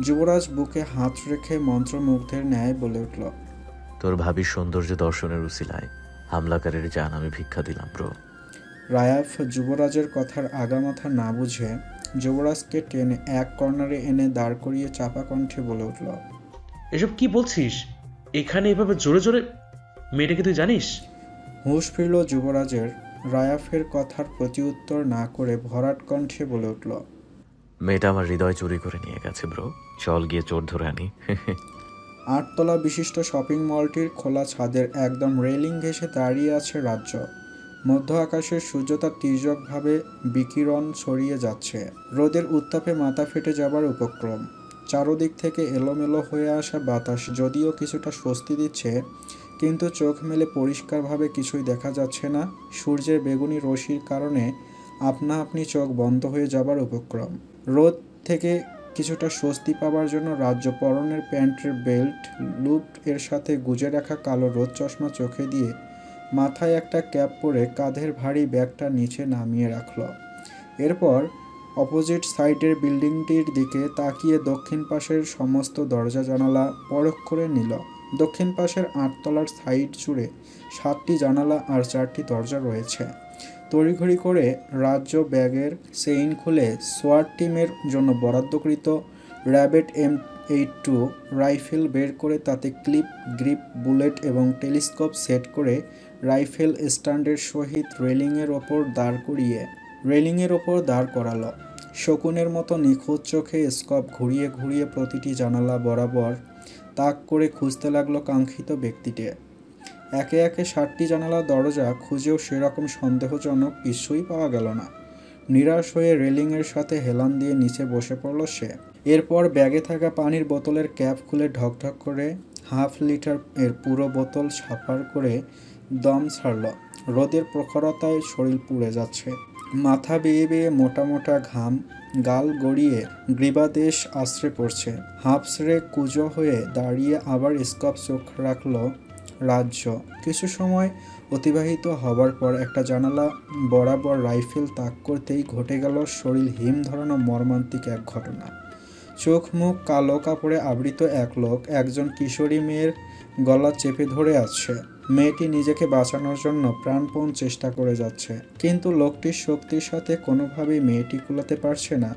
S1: যুবরাজ বুকে হাত রেখে মন্ত্রমুগ্ধের ন্যায় বলে উঠল,
S3: তোর ভাবির সৌন্দর্য দর্শনের উসিলায় হামলাকারীর জান আমি ভিক্ষা দিলাম ব্রো।
S1: রায়াব যুবরাজের কথার আগামাথা না বুঝে যুবরাজকে টেনে এক কর্নারে এনে দাঁড় করিয়ে চাপা কণ্ঠে বলে উঠল,
S4: এসব কি বলছিস? এখানে এভাবে জোরে জোরে মেয়েটাকে তুই জানিস?
S1: হুঁশ ফিরল যুবরাজের। রায়াফের কথার প্রতিউত্তর না করে ভরাট কণ্ঠে বলে উঠল,
S3: মেয়েটা আমার হৃদয় চুরি করে নিয়ে গেছে ব্রো, চল গিয়ে চোর ধরে আনি।
S1: 8তলা বিশিষ্ট শপিং মলটির খোলা ছাদের একদম রেলিং ঘেঁষে দাঁড়িয়ে আছে রাজ্য। মধ্য আকাশের সূর্যতা তির্যকভাবে বিকিরণ ছড়িয়ে যাচ্ছে। রোদের উত্তাপে মাথা ফেটে যাবার উপক্রম। চারদিক থেকে এলোমেলো হয়ে আসা বাতাস যদিও কিছুটা স্বস্তি দিচ্ছে, কিন্তু চোখ মেলে পরিষ্কারভাবে কিছুই দেখা যাচ্ছে না। সূর্যের বেগুনি রশ্মির কারণে আপনা আপনি চোখ বন্ধ হয়ে যাবার উপক্রম। রোদ থেকে কিছুটা স্বস্তি পাবার জন্য রাজ্য পরনের প্যান্টের বেল্ট লুপ এর সাথে গুজে রাখা কালো রোদ চশমা চোখে দিয়ে মাথায় একটা ক্যাপ পরে কাঁধের ভারী ব্যাগটা নিচে নামিয়ে রাখল। এরপর অপোজিট সাইডের বিল্ডিংটির দিকে তাকিয়ে দক্ষিণ পাশের সমস্ত দরজা জানালা পরখ করে নিল। দক্ষিণ পাশের 8তলার সাইড জুড়ে 7টি জানালা আর 4টি দরজা রয়েছে। তড়িঘড়ি করে রাজ্য ব্যাগের চেইন খুলে সোয়াট টিমের জন্য বরাদ্দকৃত র্যাবেট M82 রাইফেল বের করে তাতে ক্লিপ, গ্রিপ, বুলেট এবং টেলিস্কোপ সেট করে রাইফেল স্ট্যান্ডের সহিত রেলিংয়ের ওপর দাঁড় করালো। শকুনের মতো নিখুঁত চোখে স্কোপ ঘুরিয়ে ঘুরিয়ে প্রতিটি জানালা বরাবর তাক করে খুঁজতে লাগলো কাঙ্ক্ষিত ব্যক্তিটি। একে একে 7টি জানালা দরজা খুঁজেও সেরকম সন্দেহজনক কিছুই পাওয়া গেল না। নিরাশ হয়ে রেলিংয়ের সাথে হেলান দিয়ে নিচে বসে পড়ল সে। এরপর ব্যাগে থাকা পানির বোতলের ক্যাপ খুলে ঢকঢক করে হাফ লিটার এর পুরো বোতল সাফার করে দম ছাড়ল। রোদের প্রখরতায় শরীর পুড়ে যাচ্ছে। মাথা বেয়ে বেয়ে মোটা মোটা ঘাম গাল গড়িয়ে গ্রীবাদেশ আশ্রে পড়ছে। হাফ ছেড়ে কুঁজো হয়ে দাঁড়িয়ে আবার স্কোপ চোখ রাখল রাজ্য। কিছু সময় অতিবাহিত হবার পর একটা জানালা বরাবর রাইফেল তাক করতেই ঘটে গেল শরীর হিম ধরানো মর্মান্তিক এক ঘটনা। চোখ মুখ কালো কাপড়ে আবৃত এক লোক একজন কিশোরী মেয়ের গলা চেপে ধরে আছে। মেয়েটি নিজেকে বাঁচানোর জন্য প্রাণপণ চেষ্টা করে যাচ্ছে, কিন্তু লোকটির শক্তির সাথে কোনোভাবেই মেয়েটি কুলাতে পারছে না।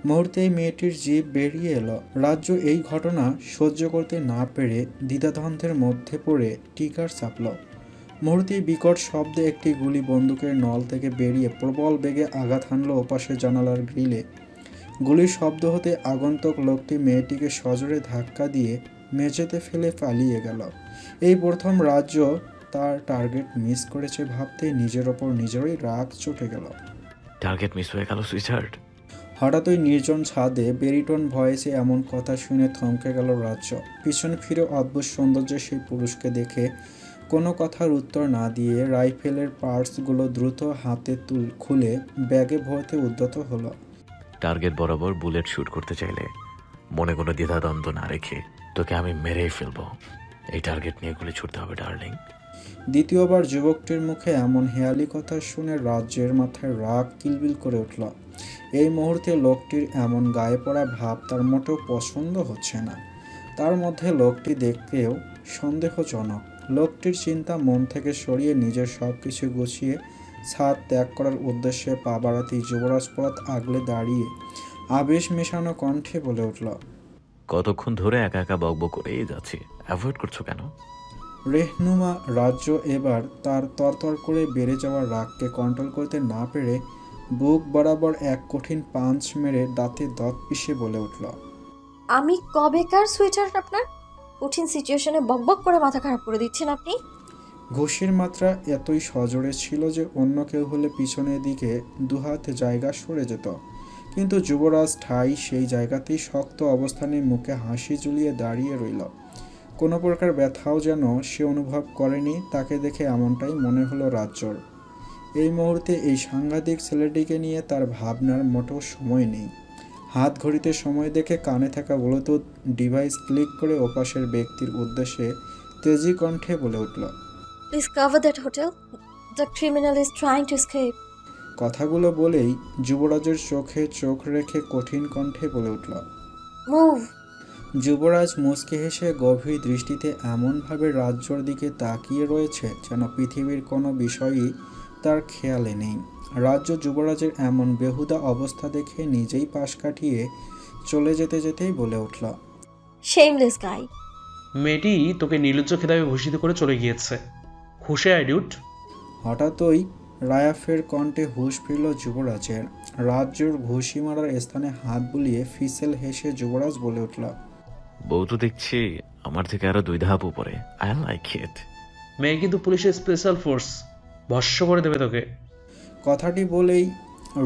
S1: মুহূর্তেই মেয়েটির জিভ বেরিয়ে এলো। রাজ্য এই ঘটনা সহ্য করতে না পেরে দ্বিধাদ্বন্দ্বের মধ্যে পড়ে টিকার চাপল। মুহূর্তেই বিকট শব্দে একটি গুলি বন্দুকের নল থেকে বেরিয়ে প্রবল বেগে আঘাত হানল ওপাশের জানালার গ্রিলে। গুলির শব্দ হতে আগন্তুক লোকটি মেয়েটিকে সজোরে ধাক্কা দিয়ে মেঝেতে ফেলে পালিয়ে গেল। এই প্রথম রাজ্য তার টার্গেট মিস করেছে ভাবতে নিজের ওপর নিজেরই রাগ চটে গেল।
S3: টার্গেট মিস হয়ে গেল সুইটহার্ট।
S1: হঠাৎই নির্জন ছাদে বেরিটোন ভয়েসে এমন কথা শুনে থমকে গেল রাজ্য। পিছন ফিরে অদ্ভুত সৌন্দর্যের সেই পুরুষকে দেখে কোনো কথার উত্তর না দিয়ে রাইফেলের পার্টসগুলো দ্রুত হাতে খুলে ব্যাগে ভরতে উদ্যত হলো।
S3: টার্গেট বরাবর বুলেট শুট করতে চাইলে মনে কোনো দ্বিধাদ্বন্দ্ব না রেখে তোকে আমি মেরেই ফেলবো। এই টার্গেট নিয়ে গুলি ছুটতে হবে ডার্লিং।
S1: দ্বিতীয়বার যুবকটির মুখে এমন হেয়ালি কথা শুনে রাজ্যের মাথায় রাগ কিলবিল করে উঠল। এই মুহূর্তে লোকটির এমন গায়ে পড়া ভাব তার মোটেও পছন্দ হচ্ছে না। তার মধ্যে লোকটি দেখতেও সন্দেহজনক। লোকটির চিন্তা মন থেকে সরিয়ে নিজের সব কিছু গুছিয়ে ছাদ ত্যাগ করার উদ্দেশ্যে পা বাড়াতেই যুবরাজ পথ আগলে দাঁড়িয়ে আবেশ মেশানো কণ্ঠে বলে উঠল,
S3: কতক্ষণ ধরে একা একা বকবক করেই যাচ্ছি, অ্যাভয়েড করছো কেন?
S1: রেহনুমা রাজ্য এবার তার তরতর করে বেড়ে যাওয়া রাগকে কন্ট্রোল করতে না পেরে বুক বরাবর এক কঠিন পাঞ্চ মেরে দাঁতে দাঁত পিষে বলে উঠল,
S6: আমি কবেকার সুইটার আপনার? কঠিন সিচুয়েশনে বকবক করে মাথা খারাপ করে দিচ্ছেন আপনি।
S1: ঘুষির মাত্রা এতই সজোরে ছিল যে অন্য কেউ হলে পিছনের দিকে দুহাত জায়গা সরে যেত, কিন্তু যুবরাজ ঠাই সেই জায়গাতেই শক্ত অবস্থানে মুখে হাসি ঝুলিয়ে দাঁড়িয়ে রইল। কোনো প্রকার ব্যথাও যেন সে অনুভব করেনি। তাকে দেখে এমনটাই মনে হলো রাজ্যর। এই মুহূর্তে এই সাংঘাতিক ছেলেটিকে নিয়ে তার ভাবনার মোটেও সময় নেই। হাত ঘড়িতে সময় দেখে কানে থাকা ব্লুটুথ ডিভাইস ক্লিক করে ওপাশের ব্যক্তির উদ্দেশ্যে তেজি কণ্ঠে বলে উঠল,
S6: please cover that hotel, the criminal is trying to escape.
S1: কথাগুলো বলেই যুবরাজের চোখে চোখ রেখে কঠিন কণ্ঠে বলে উঠল,
S6: মুভ।
S1: যুবরাজ মুচকি হেসে গভীর দৃষ্টিতে এমনভাবে রাজ্যর দিকে তাকিয়ে রয়েছে যেন পৃথিবীর কোনো বিষয়ই তার খেয়ালে নেই। রাজ্য যুবরাজের এমন বেহুদা অবস্থা দেখে নিজেই পাশ কাটিয়ে চলে যেতে যেতেই বলে উঠল,
S6: শেমলেস গাই।
S4: মেয়েটি তোকে নির্লজ্জ খেতাবে ভূষিত করে চলে গিয়েছে। খুশি আইডিউট।
S1: হঠাৎই রায়াফের কণ্ঠে হুঁশ ফিরল যুবরাজের। রাজ্যর ঘুষি মারার স্থানে হাত বুলিয়ে ফিসেল হেসে যুবরাজ বলে উঠল,
S3: বউ তো দেখছি আমার থেকে আরো 2 ধাপ উপরে। I like it.
S4: মেয়ে কিন্তু পুলিশের স্পেশাল ফোর্স, ভস্য করে দেবে তোকে।
S1: কথাটি বলেই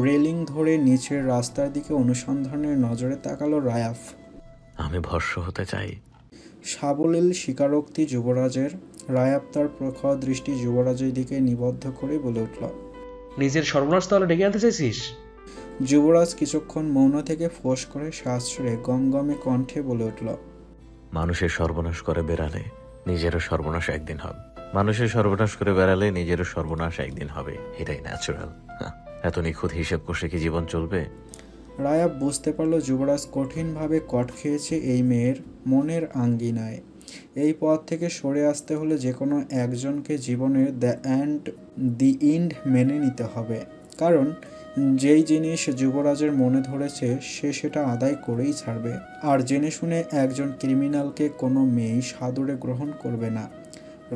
S1: রেলিং ধরে নিচের রাস্তার দিকে অনুসন্ধানের নজরে তাকালো রায়াফ।
S3: আমি ভস্য হতে চাই।
S1: সাবলীল স্বীকারোক্তি যুবরাজের। রায়াফ তার প্রখর দৃষ্টি যুবরাজের দিকে নিবদ্ধ করে বলে উঠল,
S4: নিজের সর্বনাশ তাহলে ডেকে আনতে চাইছিস?
S1: যুবরাজ কিছুক্ষণ মৌন থেকে ফোঁস করে শ্বাস ছেড়ে গমগমে কণ্ঠে বলে উঠল,
S3: মানুষের সর্বনাশ করে বেড়ালে নিজেরও সর্বনাশ একদিন হবে। মানুষের সর্বনাশ করে বেড়ালে নিজেরও সর্বনাশ একদিন হবে, এটাই ন্যাচারাল। এত নিখুঁত হিসেব কষে কি জীবন চলবে?
S1: রায়াব বুঝতে পারল যুবরাজ কঠিনভাবে কট খেয়েছে এই মেয়ের মনের আঙ্গিনায়। এই পথ থেকে সরে আসতে হলে যে কোনো একজনকে জীবনের দি এন্ড মেনে নিতে হবে, কারণ যেই জিনিস যুবরাজের মনে ধরেছে সে সেটা আদায় করেই ছাড়বে। আর জেনে শুনে একজন ক্রিমিনালকে কোনো মেয়েই সাদরে গ্রহণ করবে না।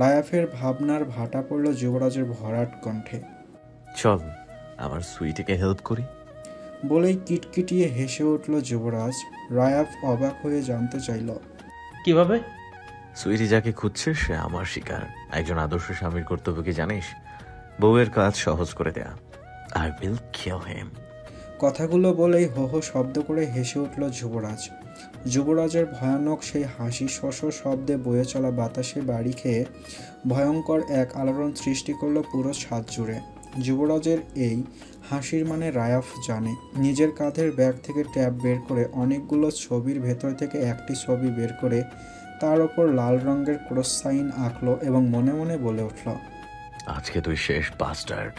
S1: রায়াফের ভাবনার ভাটা পড়ল যুবরাজের ভরাট কণ্ঠে।
S3: চল আমার সুইটিকে হেল্প করি
S1: বলেই কিটকিটিয়ে হেসে উঠল যুবরাজ। রায়াফ অবাক হয়ে জানতে চাইল,
S4: কিভাবে?
S3: সুইটি যাকে খুঁজছে সে আমার শিকার। একজন আদর্শ স্বামীর কর্তব্য কি জানিস? বউয়ের কাজ সহজ করে দেয়া। আই উইল কিল হিম।
S1: কথাগুলো বলেই হো হো শব্দ করে হেসে উঠল যুবরাজ। যুবরাজের ভয়ানক সেই হাসি শশ শব্দে বয়ে চলা বাতাসে বাড়ি খেয়ে ভয়ঙ্কর এক আলোড়ন সৃষ্টি করল পুরো ছাদ জুড়ে। যুবরাজের এই হাসির মানে রায়াফ জানে। নিজের কাঁধের ব্যাগ থেকে ট্যাব বের করে অনেকগুলো ছবির ভেতর থেকে একটি ছবি বের করে তার ওপর লাল রঙের ক্রস সাইন আঁকলো এবং মনে মনে বলে উঠল,
S3: আজকে তুই শেষ বাস্টার্ড।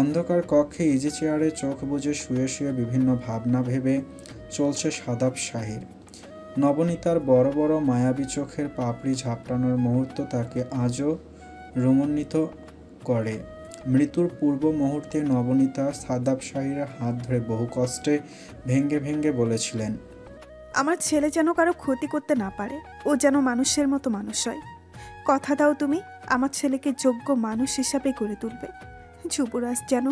S1: অন্ধকার কক্ষে ইজি চেয়ারে চোখ বুজে শুয়ে শুয়ে বিভিন্ন ভাবনা ভেবে চলছে সাদাব শাহির। নবনীতার বড় বড় মায়াবী চোখের পাপড়ি ঝাপটানোর মুহূর্ত তাকে আজও রোমান্বিত করে। মৃত্যুর পূর্ব মুহূর্তে নবনীতা সাদাব শাহিরের হাত ধরে বহু কষ্টে ভেঙ্গে ভেঙ্গে বলেছিলেন,
S8: আমার ছেলে যেন কারো ক্ষতি করতে না পারে, ও যেন মানুষের মতো মানুষ হয়। কথা দাও তুমি আমার ছেলেকে যোগ্য মানুষ হিসাবে গড়ে তুলবে। যুবরাজ যেন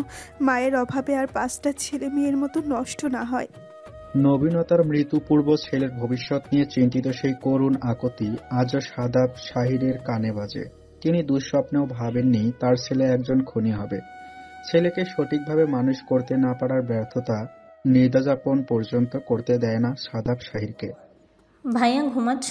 S8: মায়ের অভাবে আর 5টা ছেলে মেয়ের মতো নষ্ট না হয়।
S1: নবীনতার মৃত্যুপূর্ব ছেলের ভবিষ্যৎ নিয়ে চিন্তিত সেই করুণ আকুতি আজও সাদাব শাহিরের কানে বাজে। তিনি দুঃস্বপ্নেও ভাবেননি তার ছেলে একজন খুনি হবে। ছেলেকে সঠিকভাবে মানুষ করতে না পারার ব্যর্থতা নির্যাতন পর্যন্ত করতে দেয় না সাদাব শাহিরকে।
S9: ভাইয়া ঘুমাচ্ছ?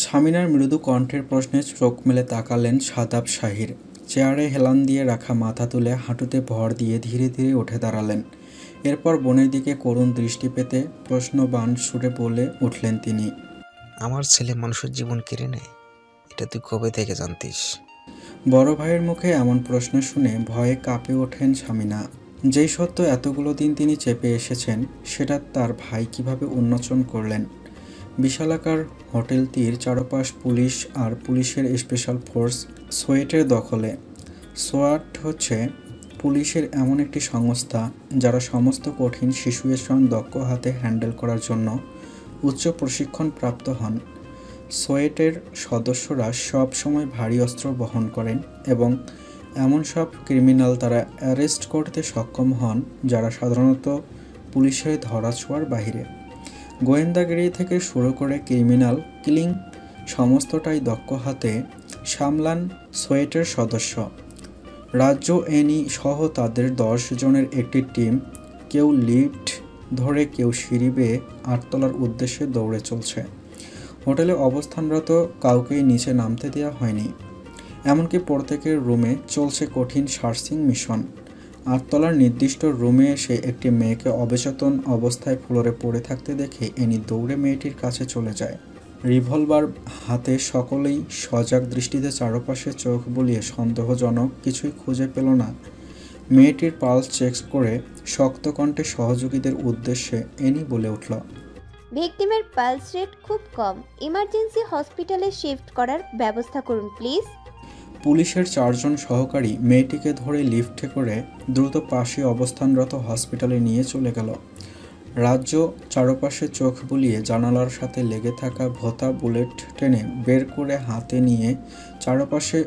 S1: সামিনার মৃদু কণ্ঠের প্রশ্নে চোখ মেলে তাকালেন সাদাব শাহির। চেয়ারে হেলান দিয়ে রাখা মাথা তুলে হাঁটুতে ভর দিয়ে ধীরে ধীরে উঠে দাঁড়ালেন। এরপর বোনের দিকে করুণ দৃষ্টি পেতে প্রশ্নবাণ সুরে বলে উঠলেন তিনি,
S10: আমার ছেলে মানুষের জীবন কেড়ে নেয়, এটা তুই কবে থেকে জানতিস?
S1: বড় ভাইয়ের মুখে এমন প্রশ্ন শুনে ভয়ে কাঁপে ওঠেন সামিনা। যেই সত্য এতগুলো দিন তিনি চেপে এসেছেন সেটা তার ভাই কিভাবে উন্মোচন করলেন। বিশালাকার হোটেলটির চারপাশ পুলিশ আর পুলিশের স্পেশাল ফোর্স সোয়েটের দখলে। সোয়াট হচ্ছে পুলিশের এমন একটি সংস্থা যারা সমস্ত কঠিন সিচুয়েশন দক্ষ হাতে হ্যান্ডেল করার জন্য উচ্চ প্রশিক্ষণ প্রাপ্ত হন। সোয়েটের সদস্যরা সব সময় ভারী অস্ত্র বহন করেন এবং এমন সব ক্রিমিনাল তারা অ্যারেস্ট করতে সক্ষম হন যারা সাধারণত পুলিশের ধরাছোঁয়ার বাহিরে। গোয়েন্দাগিরি থেকে শুরু করে ক্রিমিনাল কিলিং সমস্তটাই দক্ষ হাতে সামলান সোয়েটের সদস্য। রাজ্য এনি সহ তাদের 10 জনের একটি টিম কেউ লিফট ধরে কেউ সিঁড়ি বেয়ে 8 তলার উদ্দেশ্যে দৌড়ে চলছে। হোটেলে অবস্থানরত কাউকেই নিচে নামতে দেওয়া হয়নি। এমনকি প্রত্যেকের রুমে চলছে কঠিন সার্চিং মিশন। 8 তলার নির্দিষ্ট রুমে এসে একটি মেয়েকে অবচেতন অবস্থায় ফ্লোরে পড়ে থাকতে দেখে এনি দৌড়ে মেয়েটির কাছে চলে যায়। রিভলভার হাতে সকলেই সজাগ দৃষ্টিতে চারপাশে চোখ বুলিয়ে সন্দেহজনক কিছুই খুঁজে পেল না। মেয়েটির পালস চেক করে শক্ত কণ্ঠে সহযোগীদের উদ্দেশ্যে এনি বলে উঠল,
S2: ভিকটিমের পালস রেট খুব কম, ইমার্জেন্সি হসপিটালে শিফট করার ব্যবস্থা করুন প্লিজ।
S1: পুলিশের 4 জন সহকারী মেয়েটিকে ধরে লিফটে করে দ্রুত পাশে অবস্থানরত হসপিটালে নিয়ে চলে গেল। রাজ্য চারপাশে চোখ বুলিয়ে জানালার সাথে লেগে থাকা ভোঁতা বুলেট টেনে বের করে হাতে নিয়ে চারপাশে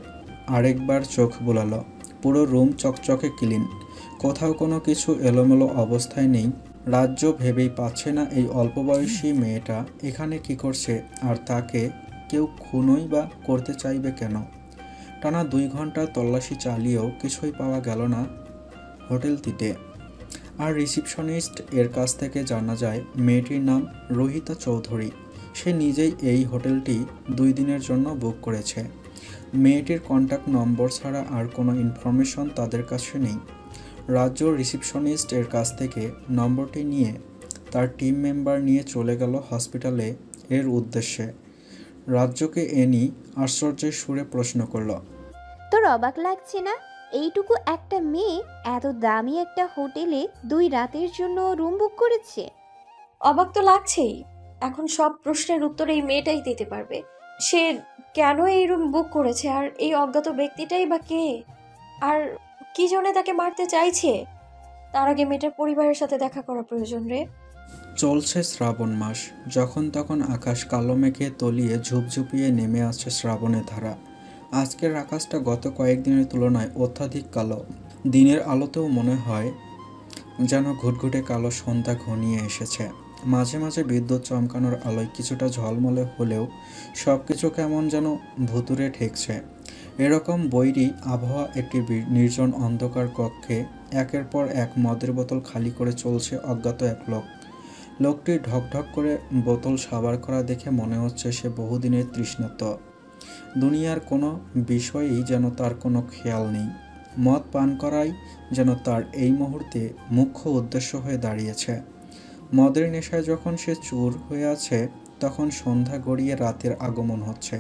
S1: আরেকবার চোখ বুলালো। পুরো রুম চকচকে ক্লিন, কোথাও কোনো কিছু এলোমেলো অবস্থায় নেই। রাজ্য ভেবেই পাচ্ছে না এই অল্প বয়সী মেয়েটা এখানে কি করছে, আর তাকে কেউ খুনই বা করতে চাইবে কেন। টানা 2 ঘন্টা তল্লাশি চালিয়েও কিছুই পাওয়া গেল না হোটেলটিতে। আর রিসিপশনিস্ট এর কাছ থেকে জানা যায় মেয়েটির নাম রোহিতা চৌধুরী। সে নিজেই এই হোটেলটি 2 দিনের জন্য বুক করেছে। মেয়েটির কন্ট্যাক্ট নম্বর ছাড়া আর কোনো ইনফরমেশন তাদের কাছে নেই। রাজ্য রিসিপশনিস্ট এর কাছ থেকে নম্বরটি নিয়ে তার টিম মেম্বার নিয়ে চলে গেল হসপিটালে এর উদ্দেশ্যে। রাজ্যকে এনি আশ্চর্যের সুরে প্রশ্ন করল,
S2: তোর অবাক লাগছে না? এইটুকু একটা মেয়ে এত দামি একটা হোটেলে 2 রাতের জন্য রুম বুক করেছে।
S6: অবাক তো লাগছেই। এখন সব প্রশ্নের উত্তর এই মেয়েটাই দিতে পারবে। সে কেন এই রুম বুক করেছে, আর এই অজ্ঞাত ব্যক্তিটাই বা কে, আর কি জন্য তাকে মারতে চাইছে। তার আগে মেয়েটার পরিবারের সাথে দেখা করা প্রয়োজন রে।
S1: চলছে শ্রাবণ মাস। যখন তখন আকাশ কালো মেঘে তলিয়ে ঝুপঝুপিয়ে নেমে আসছে শ্রাবণের ধারা। আজকের আকাশটা গত কয়েকদিনের তুলনায় অত্যাধিক কালো। দিনের আলোতেও মনে হয় যেন ঘুটঘুটে কালো সন্ধ্যা ঘনিয়ে এসেছে। মাঝে মাঝে বিদ্যুৎ চমকানোর আলোয় কিছুটা ঝলমলে হলেও সব কিছু কেমন যেন ভুতুরে ঠেকছে। এরকম বৈরী আবহাওয়া একটি নির্জন অন্ধকার কক্ষে একের পর এক মদের বোতল খালি করে চলছে অজ্ঞাত এক লোক। লোকটি ঢকঢক করে বোতল সাবার করা দেখে মনে হচ্ছে সে বহুদিনের তৃষ্ণার্ত। দুনিয়ার কোনো বিষয়েই যেন তার কোনো খেয়াল নেই। মদ পান করাই যেন তার এই মুহূর্তে মুখ্য উদ্দেশ্য হয়ে দাঁড়িয়েছে। মদের নেশায় যখন সে চুর হয়ে আছে তখন সন্ধ্যা গড়িয়ে রাতের আগমন হচ্ছে।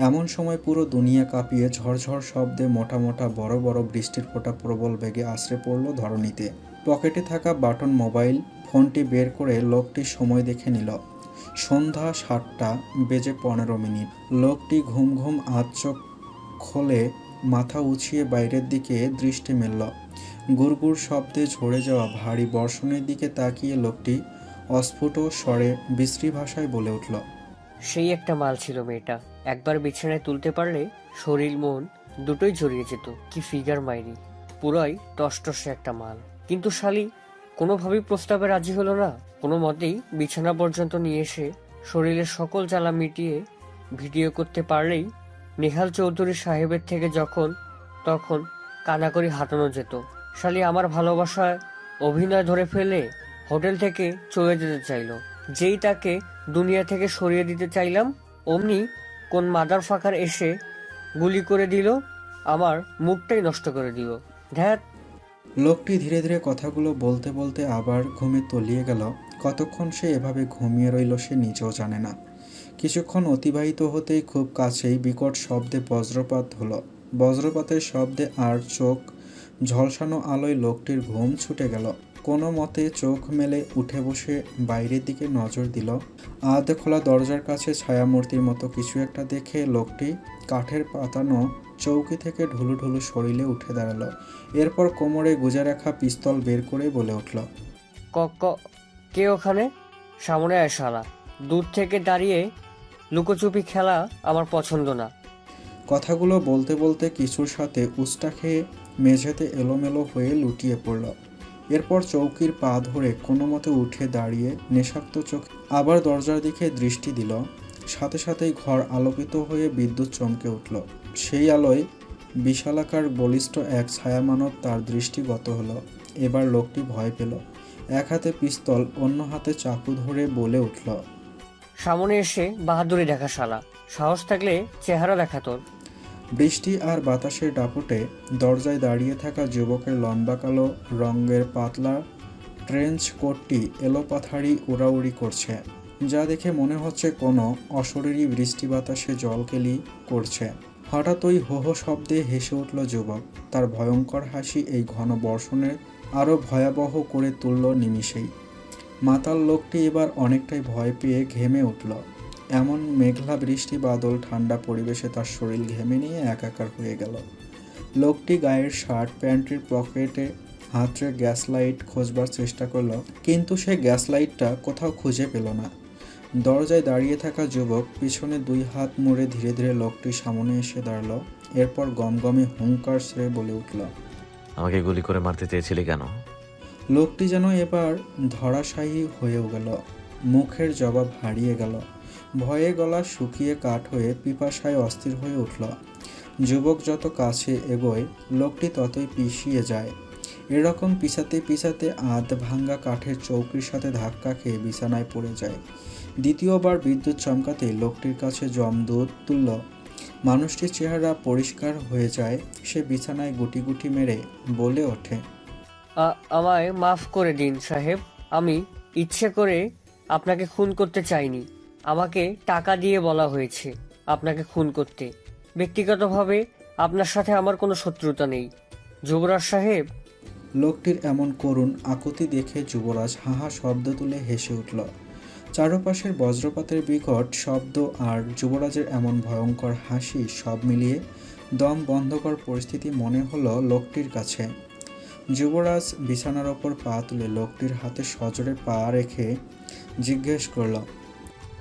S1: এমন সময় পুরো দুনিয়া কাঁপিয়ে ঝরঝর শব্দে মোটা মোটা বড় বড় বৃষ্টির ফোঁটা প্রবল বেগে আছড়ে পড়ল ধরণীতে। পকেটে থাকা বাটন মোবাইল ফোনটি বের করে লোকটি সময় দেখে নিল। সন্ধ্যা 7টা বেজে 15 মিনিট। লোকটি ঘুম ঘুম আধ চোখ খোলে মাথা উঁচিয়ে বাইরের দিকে দৃষ্টি মেলল। গুড়গুড় শব্দে ঝরে যাওয়া ভারী বর্ষণের দিকে তাকিয়ে লোকটি অস্ফুট স্বরে বিশ্রী ভাষায় বলে উঠল,
S11: সেই একটা মাল ছিল মেয়েটা। একবার বিছানায় তুলতে পারলে শরীর মন দুটোই জড়িয়ে যেত। কি ফিগার মাইরি, পুরাই টসটসে একটা মাল। কিন্তু শালি কোনোভাবেই প্রস্তাবে রাজি হলো না। কোনো মতেই বিছানা পর্যন্ত নিয়ে এসে শরীরের সকল জ্বালা মিটিয়ে ভিডিও করতে পারলেই নেহাল চৌধুরী সাহেবের থেকে যখন তখন কানাকড়ি হাঁটানো যেত। শালি আমার ভালোবাসায় অভিনয় ধরে ফেলে হোটেল থেকে চলে যেতে চাইলো। যেই তাকে দুনিয়া থেকে সরিয়ে দিতে চাইলাম, অমনি কোন মাদার ফাকার এসে গুলি করে দিল, আমার মুখটাই নষ্ট করে দিল। ধ্যাত।
S1: লোকটি ধীরে ধীরে কথাগুলো বলতে বলতে আবার ঘুমে তলিয়ে গেল। কতক্ষণ সে এভাবে ঘুমিয়ে রইল সে নিজেও জানে না। কিছুক্ষণ অতিবাহিত হতেই খুব কাছেই বিকট শব্দে বজ্রপাত হলো। বজ্রপাতের শব্দে আর চোখ ঝলসানো আলোয় লোকটির ঘুম ছুটে গেল। কোনো মতে চোখ মেলে উঠে বসে বাইরের দিকে নজর দিল। আধে খোলা দরজার কাছে ছায়ামূর্তির মতো কিছু একটা দেখে লোকটি কাঠের পাতানো চৌকি থেকে ঢুলু ঢুলু শরীরে উঠে দাঁড়ালো। এরপর কোমরে গুজে রাখা পিস্তল বের করে বলে উঠল,
S11: কে ওখানে? সামনে আয় শালা। দূর থেকে দাঁড়িয়ে লুকোচুপি খেলা আমার পছন্দ না।
S1: কথাগুলো বলতে বলতে কিছুর সাথে উস্টা খেয়ে মেঝেতে এলোমেলো হয়ে লুটিয়ে পড়ল। এরপর চৌকির পা ধরে কোনো মতে উঠে দাঁড়িয়ে নেশাক্ত চোখ আবার দরজার দিকে দৃষ্টি দিল। সাথে সাথেই ঘর আলোকিত হয়ে বিদ্যুৎ চমকে উঠল। সেই আলোয় বিশালাকার বলিষ্ঠ এক ছায়ামানব তার দৃষ্টিগত হলো। এবার লোকটি ভয় পেল। এক হাতে পিস্তল, অন্য হাতে চাকু ধরে বলে উঠল,
S11: সামনে এসে বাহাদুরি দেখা শালা। সাহস থাকলে চেহারা দেখা তোর।
S1: বৃষ্টি আর বাতাসের দাপটে দরজায় দাঁড়িয়ে থাকা যুবকের লম্বা কালো রঙের পাতলা ট্রেঞ্চ কোটটি এলোপাথারি উড়াউড়ি করছে, যা দেখে মনে হচ্ছে কোনো অশরীরী বৃষ্টি বাতাসে জলকেলি করছে। হঠাৎ ওই হো হো শব্দে হেসে উঠল যুবক। তার ভয়ঙ্কর হাসি এই ঘন বর্ষণের আরও ভয়াবহ করে তুলল নিমিষেই। মাতাল লোকটি এবার অনেকটাই ভয় পেয়ে ঘেমে উঠল। এমন মেঘলা বৃষ্টি বাদল ঠান্ডা পরিবেশে তার শরীর ঘেমে নিয়ে একাকার হয়ে গেল। লোকটি গায়ের শার্ট প্যান্টের পকেটে হাতে গ্যাস লাইট খোঁজবার চেষ্টা করলো, কিন্তু সে গ্যাস লাইটটা কোথাও খুঁজে পেল না। দরজায় দাঁড়িয়ে থাকা যুবক পিছনে দুই হাত মুড়ে ধীরে ধীরে লোকটির সামনে এসে দাঁড়ালো। এরপর গমগমে হুঙ্কার ছেড়ে বলে উঠল,
S3: আমাকে গুলি করে মারতে চেয়েছিলি কেন?
S1: লোকটি যেন এবার ধরাশায়ী হয়েও গেল। মুখের জবাব হারিয়ে গেল। ভয়ে গলা শুকিয়ে কাঠ হয়ে পিপাসায় অস্থির হয়ে উঠল। যুবক যত কাছে এগোয় লোকটি ততই পিছিয়ে যায়। এরকম পিছাতে পিছাতে আধ ভাঙ্গা কাঠের চৌকির সাথে ধাক্কা খেয়ে বিছানায় পড়ে যায়। দ্বিতীয়বার বিদ্যুৎ চমকাতে লোকটির কাছে জমদূত তুলল। মানুষটির চেহারা পরিষ্কার হয়ে যায়। সে বিছানায় গুটি গুটি মেরে বলে ওঠে,
S11: আমায় মাফ করে দিন সাহেব। আমি ইচ্ছে করে আপনাকে খুন করতে চাইনি। আমাকে টাকা দিয়ে বলা হয়েছে আপনাকে খুন করতে। ব্যক্তিগতভাবে আপনার সাথে আমার কোনো শত্রুতা নেই যুবরাজ সাহেব।
S1: লোকটির এমন করুণ আকুতি দেখে যুবরাজ হাহা শব্দ তুলে হেসে উঠল। চারপাশের বজ্রপাতের বিকট শব্দ আর যুবরাজের এমন ভয়ঙ্কর হাসি সব মিলিয়ে দম বন্ধকর পরিস্থিতি মনে হলো লোকটির কাছে। যুবরাজ বিছানার ওপর পা তুলে লোকটির হাতে সজোরে পা রেখে জিজ্ঞেস করল,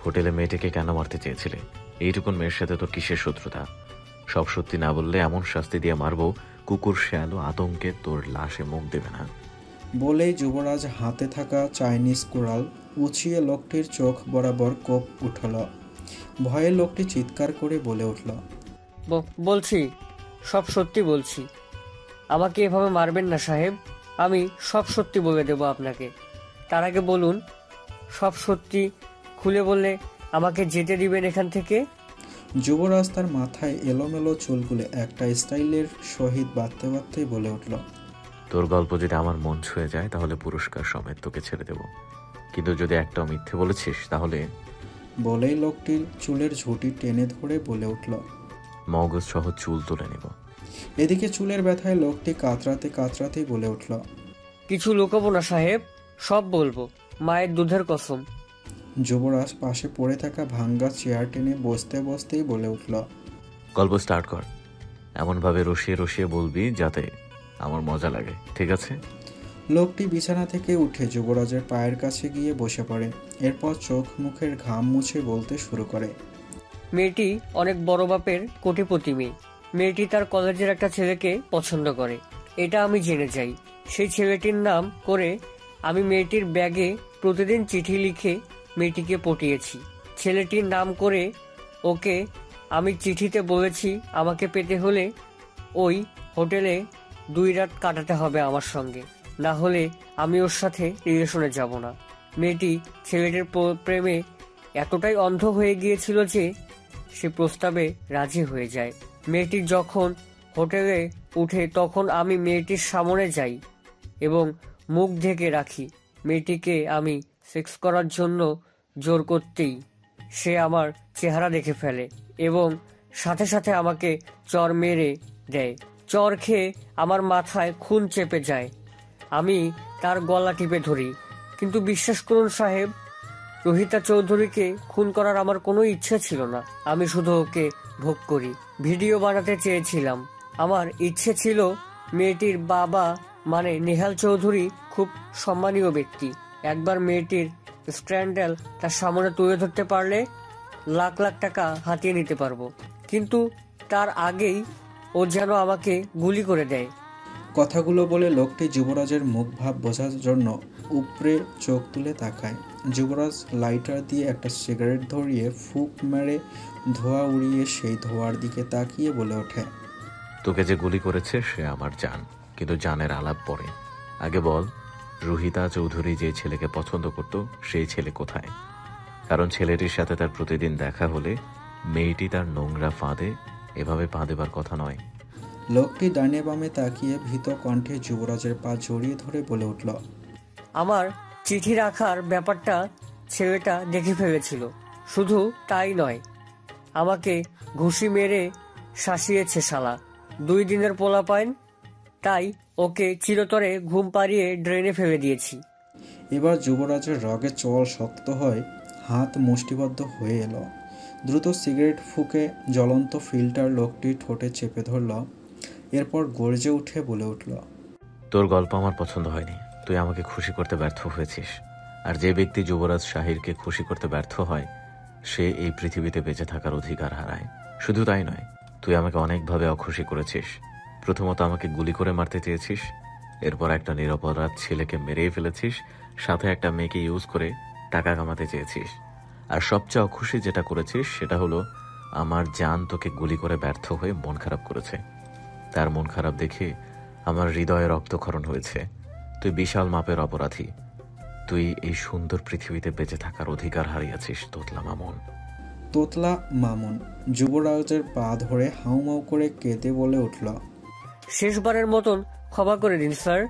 S3: হোটেলে মেয়েটাকে কেন মারতে চেয়েছিলে? এইটুকুন মেয়ের সাথে তোর কিসের শত্রুতা? সব সত্যি না বললে এমন শাস্তি দিয়ে মারবো কুকুর শেয়ালও আতঙ্কে তোর লাশে মুখ দেবে না।
S1: বলেই যুবরাজ হাতে থাকা চাইনিজ কুড়াল উঁচিয়ে লোকটির চোখ বরাবর কোপ উঠল। ভয়ে লোকটি চিৎকার করে বলে উঠল,
S11: বলছি, সব সত্যি বলছি। আমাকে এভাবে মারবেন না সাহেব। আমি সব সত্যি বলে দেব আপনাকে। তার আগে বলুন, সব সত্যি খুলে বললে আমাকে যেতে দিবেন এখান থেকে?
S1: যুবরাজ তার মাথায় এলোমেলো চুলগুলো একটা স্টাইলের সহিত বাঁধতে বাঁধতেই বলে উঠল,
S3: তোর গল্প যদি আমার মন ছুঁয়ে যায় তাহলে পুরস্কার সমেত তোকে ছেড়ে দেব, কিন্তু যদি একটা মিথ্যে বলেছিস তাহলে।
S1: বলেই লোকটির চুলের ঝুঁটি টেনে ধরে বলে উঠল,
S3: মগজ সহ চুল তুলে নেব।
S1: এদিকে চুলের ব্যথায় লোকটি কাতরাতে কাতরাতেই বলে উঠল,
S11: কিছু লুকাবো না সাহেব, সব বলবো, মায়ের দুধের কসম।
S1: যুবরাজ পাশে পড়ে থাকা ভাঙ্গা চেয়ার টেনে বসতে বসতেই বলে উঠল,
S3: গল্প স্টার্ট কর। এমনভাবে রসিয়ে রসিয়ে বলবি যাতে আমার মজা লাগে, ঠিক আছে?
S1: লোকটি বিছানা থেকে উঠে যুবরাজের পায়ের কাছে গিয়ে বসে পড়ে। এরপর চোখ মুখের ঘাম মুছে বলতে শুরু করে।
S11: মেয়েটি অনেক বড় বাপের কোটিপতি মেয়ে। মেয়েটি তার কলেজের একটা ছেলেকে পছন্দ করে, এটা আমি জেনে যাই। সেই ছেলেটির নাম করে আমি মেয়েটির ব্যাগে প্রতিদিন চিঠি লিখে মেয়েটিকে পটিয়েছি। ছেলেটির নাম করে ওকে আমি চিঠিতে বলেছি আমাকে পেতে হলে ওই হোটেলে 2 রাত কাটাতে হবে আমার সঙ্গে, না হলে আমি ওর সাথে রিলেশনে যাব না। মেয়েটি ছেলেটির প্রেমে এতটাই অন্ধ হয়ে গিয়েছিল যে সে প্রস্তাবে রাজি হয়ে যায়। মেয়েটি যখন হোটেলে উঠে তখন আমি মেয়েটির সামনে যাই এবং মুখ ঢেকে রাখি। মেয়েটিকে আমি সেক্স করার জন্য জোর করতেই সে আমার চেহারা দেখে ফেলে এবং সাথে সাথে আমাকে চর মেরে দেয়। চর খেয়ে আমার মাথায় খুন চেপে যায়। আমি তার গলা টিপে ধরি, কিন্তু বিশ্বাস করুন সাহেব, রোহিতা চৌধুরীকে খুন করার আমার কোনো ইচ্ছা ছিল না। আমি শুধু ওকে ভোগ করি। ভিডিও বানাতে চেয়েছিলাম। আমার ইচ্ছে ছিল মেয়েটির বাবা মানে নেহাল চৌধুরী খুব সম্মানীয় ব্যক্তি। একবার মেয়েটির স্ক্যান্ডাল তার সামনে তুলে ধরতে পারলে লাখ লাখ টাকা হাতিয়ে নিতে পারবো, কিন্তু তার আগেই ও যেন আমাকে গুলি করে দেয়।
S1: কথাগুলো বলে লোকটি যুবরাজের মুখ ভাব বোঝার জন্য উপরে চোখ তুলে তাকায়। যুবরাজ লাইটার দিয়ে একটা সিগারেট ধরিয়ে ফুঁক মেরে ধোঁয়া উড়িয়ে সেই ধোঁয়ার দিকে তাকিয়ে বলে ওঠে,
S3: তোকে যে গুলি করেছে সে আমার জান, কিন্তু জানের আলাপ পরে। আগে বল, রুহিতা চৌধুরী যে ছেলেকে পছন্দ করত সেই ছেলে কোথায়? কারণ ছেলেটির সাথে তার প্রতিদিন দেখা হলে মেয়েটি তার নোংরা ফাঁদে এভাবে পা দেবার কথা নয়।
S1: লোকটি ডানে বামে তাকিয়ে ভীত কণ্ঠে যুবরাজের পা জড়িয়ে ধরে বলে উঠল,
S11: আমার চিঠি রাখার ব্যাপারটা ছেলেটা দেখে ফেলেছিল। শুধু তাই নয়, আমাকে ঘুষি মেরে শাসিয়েছে শালা। 2 দিনের পোলাপাইন, তাই ওকে চিরতরে ঘুম পাড়িয়ে ড্রেনে ফেলে দিয়েছি।
S1: এবার যুবরাজের রাগে চল শক্ত হয়, হাত মুষ্টিবদ্ধ হয়ে এলো। দ্রুত সিগারেট ফুঁকে জ্বলন্ত ফিল্টার লোকটির ঠোঁটে চেপে ধরল। এরপর গর্জে উঠে বলে উঠল,
S3: তোর গল্প আমার পছন্দ হয়নি। তুই আমাকে খুশি করতে ব্যর্থ হয়েছিস। আর যে ব্যক্তি যুবরাজ শাহিরকে খুশি করতে ব্যর্থ হয় সে এই পৃথিবীতে বেঁচে থাকার অধিকার হারায়। শুধু তাই নয়, তুই আমাকে অনেকভাবে অখুশি করেছিস। প্রথমত আমাকে গুলি করে মারতে চেয়েছিস, এরপর একটা নিরপরাধ ছেলেকে মেরেই ফেলেছিস, সাথে একটা মেয়েকে ইউজ করে টাকা কামাতে চেয়েছিস। আর সবচেয়ে অখুশি যেটা করেছিস সেটা হলো আমার জান তোকে গুলি করে ব্যর্থ হয়ে মন খারাপ করেছে। তার মন খারাপ দেখে আমার হৃদয়ে রক্তক্ষরণ হয়েছে। তুই বিশাল মাপের অপরাধী। তুই এই সুন্দর পৃথিবীতে বেঁচে থাকার অধিকার হারিয়েছিস তোতলা মামুন।
S1: তোতলা মামুন যুবরাজের পা ধরে হাউমাউ করে কেঁদে বলে উঠল,
S11: শেষবারের মতন ক্ষমা করে দিন স্যার।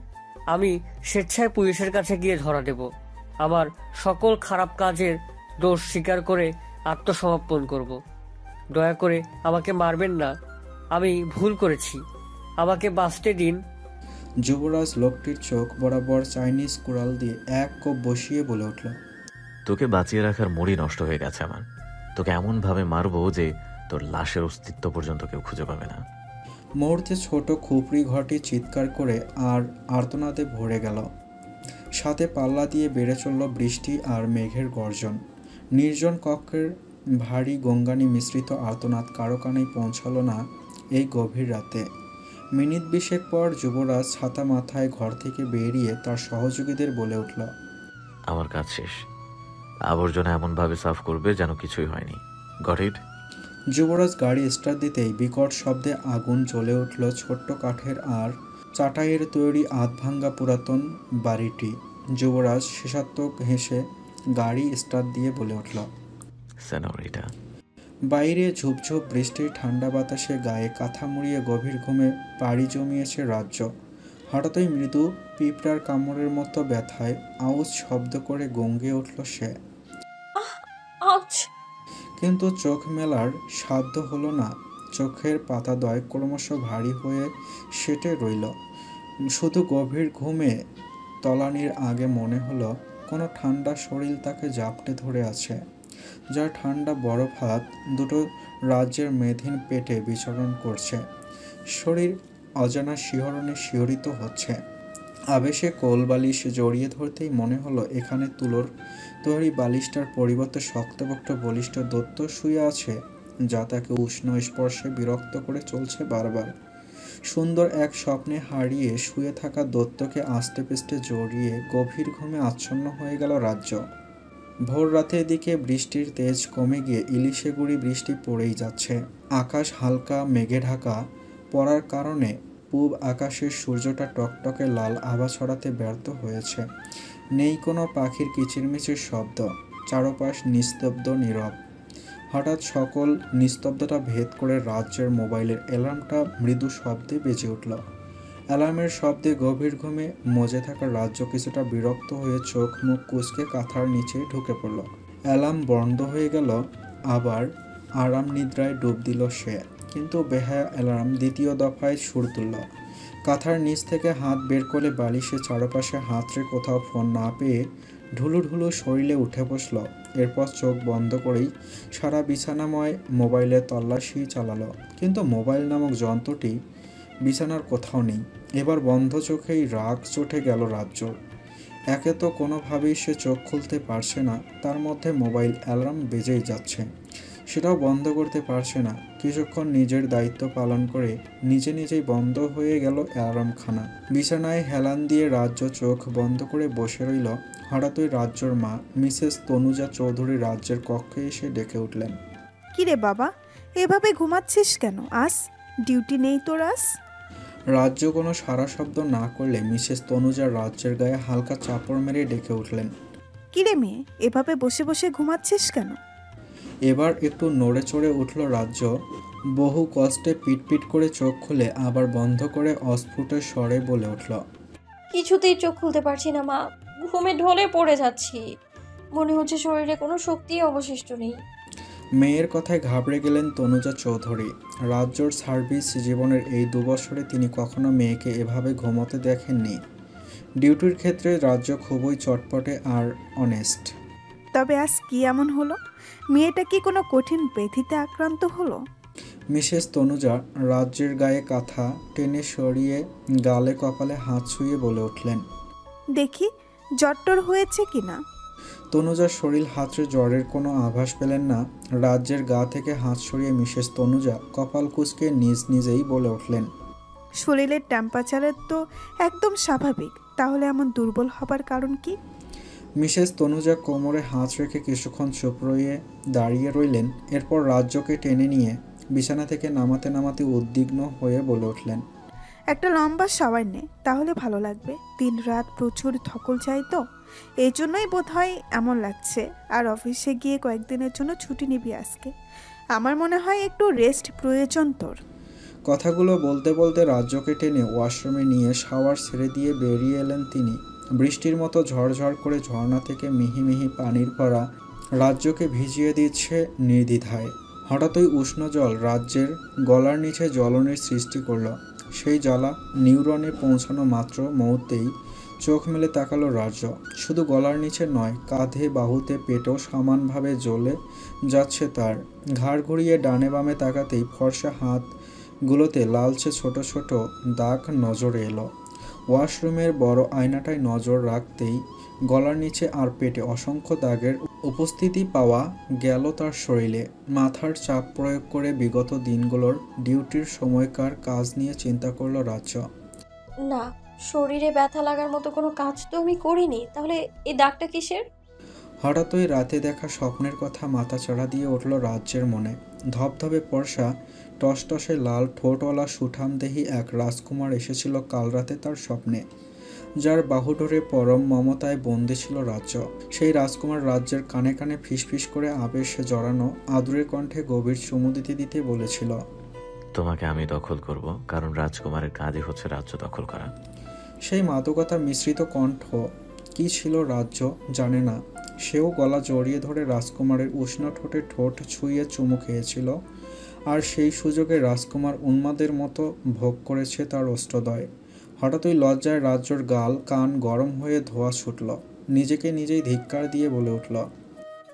S11: আমি স্বেচ্ছায় পুলিশের কাছে গিয়ে ধরা দেব। আমার সকল খারাপ কাজের দোষ স্বীকার করে আত্মসমর্পণ করব। দয়া করে আমাকে মারবেন না, আমি ভুল করেছি, আমাকে বাঁচতে দিন।
S1: যুবরাজ লোকটির চোখ বরাবর চাইনিজ কুড়াল দিয়ে এক কোপ বসিয়ে বলে উঠল,
S3: তোকে বাঁচিয়ে রাখার মুড়ি নষ্ট হয়ে গেছে আমার। তোকে এমনভাবে মারবো যে তোর লাশের অস্তিত্ব পর্যন্ত কেউ খুঁজে পাবে না।
S1: মুহূর্তে ছোট খুপড়ি ঘরটি চিৎকার করে আর আর্তনাদে ভরে গেল। সাথে পাল্লা দিয়ে বেড়ে চলল বৃষ্টি আর মেঘের গর্জন। নির্জন কক্ষের ভারী গঙ্গানি মিশ্রিত আর্তনাদ কারো কানেই পৌঁছালো না এই গভীর রাতে। মিনিট 20 পর যুবরাজ ছাতা মাথায় ঘর থেকে বেরিয়ে তার সহযোগীদের বলে উঠল,
S3: আমার কাজ শেষ। আবর্জনা এমনভাবে সাফ করবে যেন কিছুই হয়নি। Got it?
S1: যুবরাজ গাড়ি স্টার্ট দিতেই বিকট শব্দে আগুন জ্বলে উঠল ছোট্ট কাঠের আর চাটাইয়ের তৈরি আধভাঙ্গা পুরাতন বাড়িটি। যুবরাজ শেষাত্মক হেসে গাড়ি স্টার্ট দিয়ে বলে উঠল,
S3: সেনরিটা।
S1: বাইরে ঝুপঝুপ বৃষ্টির ঠান্ডা বাতাসে গায়ে কাঁথা মুড়িয়ে গভীর ঘুমে পাড়ি জমিয়েছে রাজ্য। হঠাৎই মৃদু পিঁপড়ার কামড়ের মতো ব্যথায় আউজ শব্দ করে গঙ্গিয়ে উঠল সে। কিন্তু চোখ মেলার সাধ্য হলো না। চোখের পাতাদ্বয় ক্রমশ ভারী হয়ে সেটে রইল। শুধু গভীর ঘুমে তলানির আগে মনে হলো কোনো ঠান্ডা শরীর তাকে জাপটে ধরে আছে, যার ঠান্ডা বরফ হাত দুটো রাজ্যের মেধিন পেটে বিচরণ করছে। শরীর অজানা শিহরণে শিহরিত হচ্ছে। আবেশে কোল বালিশ জড়িয়ে ধরতেই মনে হলো এখানে তুলোর তৈরি বালিশটার পরিবর্তে শক্তপোক্ত বলিষ্ঠ দত্ত শুয়ে আছে, যা তাকে উষ্ণ স্পর্শে বিরক্ত করে চলছে বারবার। সুন্দর এক স্বপ্নে হারিয়ে শুয়ে থাকা দত্তকে আস্তে পিষ্টে জড়িয়ে গভীর ঘুমে আচ্ছন্ন হয়ে গেল রাজ্য। ভোর রাতের দিকে বৃষ্টির তেজ কমে গিয়ে ইলিশে গুঁড়ি বৃষ্টি পড়েই যাচ্ছে। আকাশ হালকা মেঘে ঢাকা পড়ার কারণে পূব আকাশের সূর্যটা টকটকে লাল আভা ছড়াতে ব্যর্থ হয়েছে। নেই কোনো পাখির কিচিরমিচির শব্দ, চারপাশ নিস্তব্ধ নীরব। হঠাৎ সকল নিস্তব্ধতা ভেদ করে রাজ্যের মোবাইলের অ্যালার্মটা মৃদু শব্দে বেজে উঠল। অ্যালার্মের শব্দে গভীর ঘুমে মজে থাকা রাজ্য কিছুটা বিরক্ত হয়ে চোখ মুখ কুঁচকে কাঁথার নিচে ঢুকে পড়ল। অ্যালার্ম বন্ধ হয়ে গেল, আবার আরাম নিদ্রায় ডুব দিল সে। কিন্তু বেহায়া অ্যালার্ম দ্বিতীয় দফায় সুর তুলল। কাঁথার নিচ থেকে হাত বের করে বালিশে চারপাশে হাত রেখে কোথাও ফোন না পেয়ে ঢুলু ঢুলু শরীরে উঠে বসল। এরপর চোখ বন্ধ করেই সারা বিছানাময় মোবাইলে তল্লাশি চালালো, কিন্তু মোবাইল নামক যন্ত্রটি বিছানার কোথাও নেই। এবার বন্ধ চোখেই রাগ চটে গেল রাজ্যর। একে তো কোনোভাবেই সে চোখ খুলতে পারছে না, তার মধ্যে মোবাইল অ্যালার্ম বেজেই যাচ্ছে, সেটাও বন্ধ করতে পারছে না। কিছুক্ষণ নিজের দায়িত্ব পালন করে নিজেই বন্ধ হয়ে গেল অ্যালার্মখানা। বিছানায় হেলান দিয়ে রাজ্য চোখ বন্ধ করে বসে রইল। হঠাৎই রাজ্যর মা মিসেস তনুজা চৌধুরী রাজ্যের কক্ষে এসে ডেকে উঠলেন।
S8: কিরে বাবা, এভাবে ঘুমাচ্ছিস কেন? আজ ডিউটি নেই তোর? আজ
S1: রাজ্য কোনো সারা শব্দ না করলে মিসেস তনুজা রাজ্যের গায়ে হালকা চাপড় মেরে ডেকে উঠলেন।
S8: কিরে মেয়ে, এভাবে বসে বসে ঘুমাচ্ছিস কেন?
S1: এবার একটু নড়ে চড়ে উঠল রাজ্য। বহু কষ্টে পিটপিট করে চোখ খুলে আবার বন্ধ করে অস্ফুট স্বরে বলে উঠল,
S6: কিছুতেই চোখ খুলতে পারছি না মা, ঘুমে ঢলে পড়ে যাচ্ছি, মনে হচ্ছে শরীরে কোনো শক্তি অবশিষ্ট নেই।
S1: মেয়ের কথায় ঘাবড়ে গেলেন তনুজা চৌধুরী। রাজ্যর সার্ভিস জীবনের এই 2 বছরে তিনি কখনো মেয়েকে এভাবে ঘুমোতে দেখেননি। ডিউটির ক্ষেত্রে রাজ্য খুবই চটপটে আর অনেস্ট।
S8: তবে আজ কি এমন হলো? মেয়েটা কি কোনো কঠিন ব্যাধিতে আক্রান্ত হলো?
S1: মিসেস তনুজা রাজ্যের গায়ে কাঁথা টেনে সরিয়ে গালে কপালে হাত ছুঁয়ে বলে উঠলেন,
S8: দেখি জ্বর হয়েছে কিনা।
S1: তনুজার শরীর হাতড়ে জ্বরের কোনো আভাস পেলেন না। রাজ্যের গা থেকে হাত সরিয়ে মিসেস তনুজা কপাল কুঁচকে নিজেই বলে উঠলেন,
S8: শরীরের টেম্পারেচার তো একদম স্বাভাবিক, তাহলে এমন দুর্বল হবার কারণ কি?
S1: মিসেস তনুজা কোমরে হাত রেখে কিছুক্ষণ চুপ রয়ে দাঁড়িয়ে রইলেন। এরপর রাজ্যকে টেনে নিয়ে বিছানা থেকে নামাতে উদ্বিগ্ন হয়ে বলে উঠলেন,
S8: একটা লম্বা শাওয়ার নে, তাহলে ভালো লাগবে। 3 রাত প্রচুর ধকল চাই তো, এই জন্যই বোধহয় এমন লাগছে। আর অফিসে গিয়ে কয়েকদিনের জন্য ছুটি নিবি আজকে। আমার মনে হয় একটু রেস্ট প্রয়োজন তোর।
S1: কথাগুলো বলতে বলতে রাজ্যকে টেনে ওয়াশরুমে নিয়ে শাওয়ার ছেড়ে দিয়ে বেরিয়ে এলেন তিনি। বৃষ্টির মতো ঝড়ঝড় করে ঝর্ণা থেকে মিহি মিহি পানির পড়া রাজ্যকে ভিজিয়ে দিচ্ছে নির্দ্বিধায়। হঠাৎই উষ্ণ জল রাজ্যের গলার নিচে জ্বলনের সৃষ্টি করল। সেই জ্বালা নিউরনে পৌঁছানো মাত্র মুহূর্তেই চোখ মেলে তাকালো রাজ্য। শুধু গলার নিচে নয়, কাঁধে বাহুতে পেটেও সমানভাবে জ্বলে যাচ্ছে তার। ঘাড় ঘুরিয়ে ডানে বামে তাকাতেই ফর্সা হাতগুলোতে লালচে ছোট ছোট দাগ নজরে এলো। ওয়াশরুমের বড় আয়নাটায় নজর রাখতেই গলার নিচে আর পেটে অসংখ্য দাগের উপস্থিতি পাওয়া গেল তার শরীরে। মাথার চাপ প্রয়োগ করে বিগত দিনগুলোর ডিউটির সময়কার কাজ নিয়ে চিন্তা করল রাজ্য।
S6: না, শরীরে ব্যথা লাগার মতো কোনো কাজ তো আমি করিনি, তাহলে এই দাগটা কিসের?
S1: হঠাৎই রাতে দেখা স্বপ্নের কথা মাথাচাড়া দিয়ে উঠল রাজ্যের মনে। ধবধবে ফর্সা টসটসে লাল ঠোঁটওয়ালা সুঠামদেহী এক রাজকুমার এসেছিল কাল রাতে তার স্বপ্নে, যার বাহু ধরে পরম মমতায় বন্দী ছিল রাজ্য। সেই রাজকুমার রাজ্যের কানে কানে ফিসফিস করে আবেশে জড়ানো আদুরে কণ্ঠে গভীর চুমু দিতে দিতে বলেছিল,
S3: তোমাকে আমি দখল করব, কারণ রাজকুমারের কাজই হচ্ছে রাজ্য দখল করা।
S1: সেই মাদকতা মিশ্রিত কণ্ঠ কি ছিল রাজ্য জানে না। সেও গলা জড়িয়ে ধরে রাজকুমারের উষ্ণ ঠোঁটে ঠোঁট ছুঁয়ে চুমু খেয়েছিল, আর সেই সুযোগে রাজকুমার উন্মাদের মতো ভোগ করেছে তার অষ্টদয়। হঠাৎই লজ্জায় রাজ্যর গাল কান গরম হয়ে ধোঁয়া ছুটল। নিজেকে নিজেই ধিক্কার দিয়ে বলে উঠল,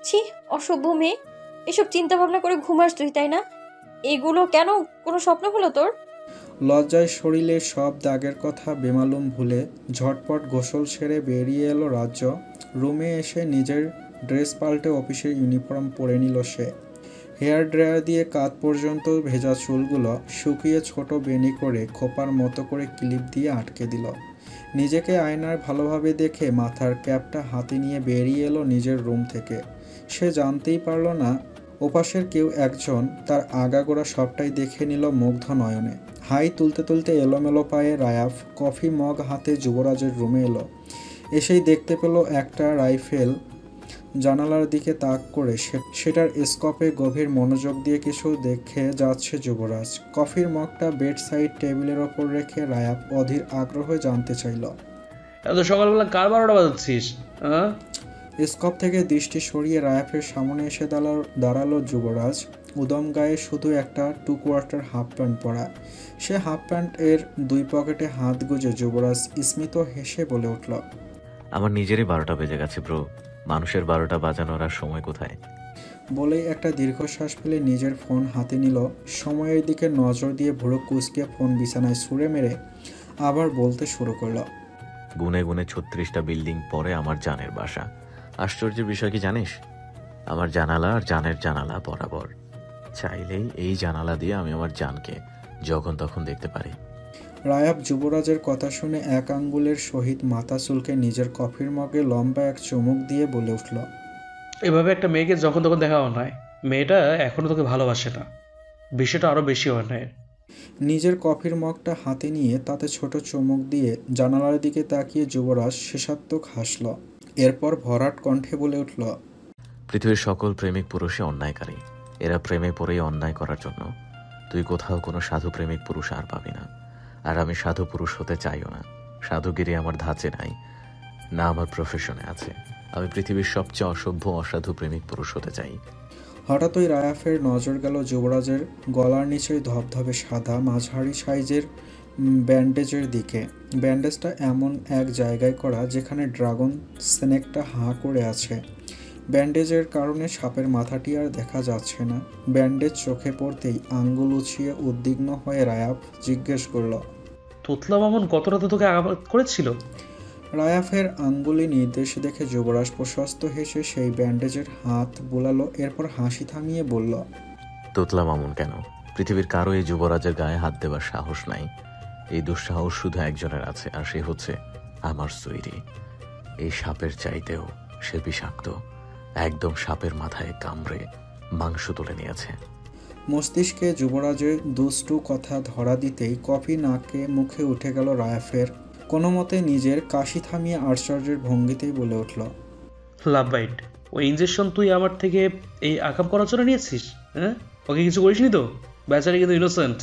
S6: ছি, অসভ্য মেয়ে, এসব চিন্তা ভাবনা করে ঘুমাস তুই, তাই না? এগুলো কেন? কোনো স্বপ্ন হলো তোর?
S1: লজ্জায় শরীরের সব দাগের কথা বেমালুম ভুলে ঝটপট গোসল সেরে বেরিয়ে এলো রাজ্য। রুমে এসে নিজের ড্রেস পাল্টে অফিসের ইউনিফর্ম পরে নিল সে। হেয়ার ড্রায়ার দিয়ে কাঁধ পর্যন্ত ভেজা চুলগুলো শুকিয়ে ছোট বেনি করে খোপার মতো করে ক্লিপ দিয়ে আটকে দিল। নিজেকে আয়নায় ভালোভাবে দেখে মাথার ক্যাপটা হাতে নিয়ে বেরিয়ে এলো নিজের রুম থেকে। সে জানতেই পারল না ওপাশের কেউ একজন তার আগাগোড়া সবটাই দেখে নিল মুগ্ধ নয়নে। হাই তুলতে তুলতে এলোমেলো পায়ে রায়াফ কফি মগ হাতে যুবরাজের রুমে এলো। এসেই দেখতে পেল একটা রাইফেল। জানালার দিকে তাক করে সেটার স্কোপে গভীর মনোযোগ দিয়ে কিছু দেখে যাচ্ছে যুবরাজ। কফির মগটা বেড সাইড টেবিলের ওপর রেখে রায়াফ অধীর আগ্রহে জানতে চাইল,
S4: এত সকালবেলা কার 12টা বাজাচ্ছিস?
S1: স্কোপ থেকে দৃষ্টি সরিয়ে রায়াফের সামনে এসে দাঁড়ালো যুবরাজ। উদম গায়ে শুধু একটা 2 কোয়ার্টার হাফ প্যান্ট পরা। সে হাফ প্যান্ট এর 2 পকেটে হাত গুজে যুবরাজ স্মিত হেসে বলে উঠল,
S3: আমার নিজেরই 12টা বেজে গেছে ব্রো। মানুষের 12টা বাজানোর আর সময় কোথায়?
S1: বলেই একটা দীর্ঘশ্বাস ফেলে নিজের ফোন হাতে নিল। সময়ের দিকে নজর দিয়ে ভুরু কুঁচকে ফোন বিছানায় ছুঁড়ে মেরে আবার বলতে শুরু করলো,
S3: গুনে গুনে 36টা বিল্ডিং পরে আমার জানের বাসা। আশ্চর্যের বিষয় কি জানিস? আমার জানালা আর জানের জানালা বরাবর। চাইলেই এই জানালা দিয়ে আমি আমার জানকে যখন তখন দেখতে পারি।
S1: রায়াব যুবরাজের কথা শুনে এক আঙ্গুলের সহিত মাথা চুলকে নিজের কফির মগে লম্বা এক চুমুক দিয়ে বলে উঠল,
S4: এভাবে একটা মেয়েকে যখন তখন দেখা অন্যায়। মেয়েটা এখনো তোকে ভালোবাসে না, বিষয়টা আরো বেশি অন্যায়।
S1: নিজের কফির মগটা হাতে নিয়ে তাতে ছোট চুমুক দিয়ে জানালার দিকে তাকিয়ে যুবরাজ শেষাত্মক হাসল। এরপর ভরাট কণ্ঠে বলে উঠল,
S3: পৃথিবীর সকল প্রেমিক পুরুষই অন্যায়কারী। এরা প্রেমে পড়েই অন্যায় করার জন্য। তুই কোথাও কোনো সাধু প্রেমিক পুরুষ আর পাবি না। আর আমি সাধু পুরুষ হতে চাইও না। সাধুগিরি আমার ধাঁচে নাই, না আমার প্রফেশনে আছে। আমি পৃথিবীর সবচেয়ে অসভ্য অসাধু প্রেমিক পুরুষ হতে চাই।
S1: হঠাৎই রায়াফের নজর গেল যুবরাজের গলার নিচে ধবধবে সাদা মাঝারি সাইজের ব্যান্ডেজের দিকে। ব্যান্ডেজটা এমন এক জায়গায় করা যেখানে ড্রাগন স্নেকটা হাঁ করে আছে। ব্যান্ডেজের কারণে সাপের মাথাটি আর দেখা যাচ্ছে না। ব্যান্ডেজ চোখে পড়তেই আঙ্গুল উছিয়ে উদ্বিগ্ন হয়ে রায়াফ জিজ্ঞেস করল,
S4: তোতলা মামুন গত রাতে তোকে আঘাত করেছিল?
S1: রায়াফের আঙ্গুলি নির্দেশ দেখে যুবরাজ প্রশস্ত হেসে সেই ব্যান্ডেজের হাত বোলালো। এরপর হাসি থামিয়ে বলল,
S3: তোতলা মামুন কেন, পৃথিবীর কারো এই যুবরাজের গায়ে হাত দেবার সাহস নাই। এই দুঃসাহস শুধু একজনের আছে, আর সে হচ্ছে আমার সুইরি। এই সাপের চাইতেও সে বিষাক্ত। একদম সাপের মাথায় কামড়ে মাংস তুলে নিয়েছে।
S1: মস্তিষ্কে যুবরাজের দুষ্টু কথা ধরা দিতেই কফি নাকে মুখে উঠে গেল রায়াফের। কোনো মতে নিজের কাশি থামিয়ে আশ্চর্যের ভঙ্গিতেই বলে উঠল,
S4: লাভ বাইট, ওই ইঞ্জেকশন তুই আমার থেকে এই আকাম করার জন্য নিয়েছিস? ওকে কিছু করিসনি তো? বেচারি কিন্তু ইনোসেন্ট।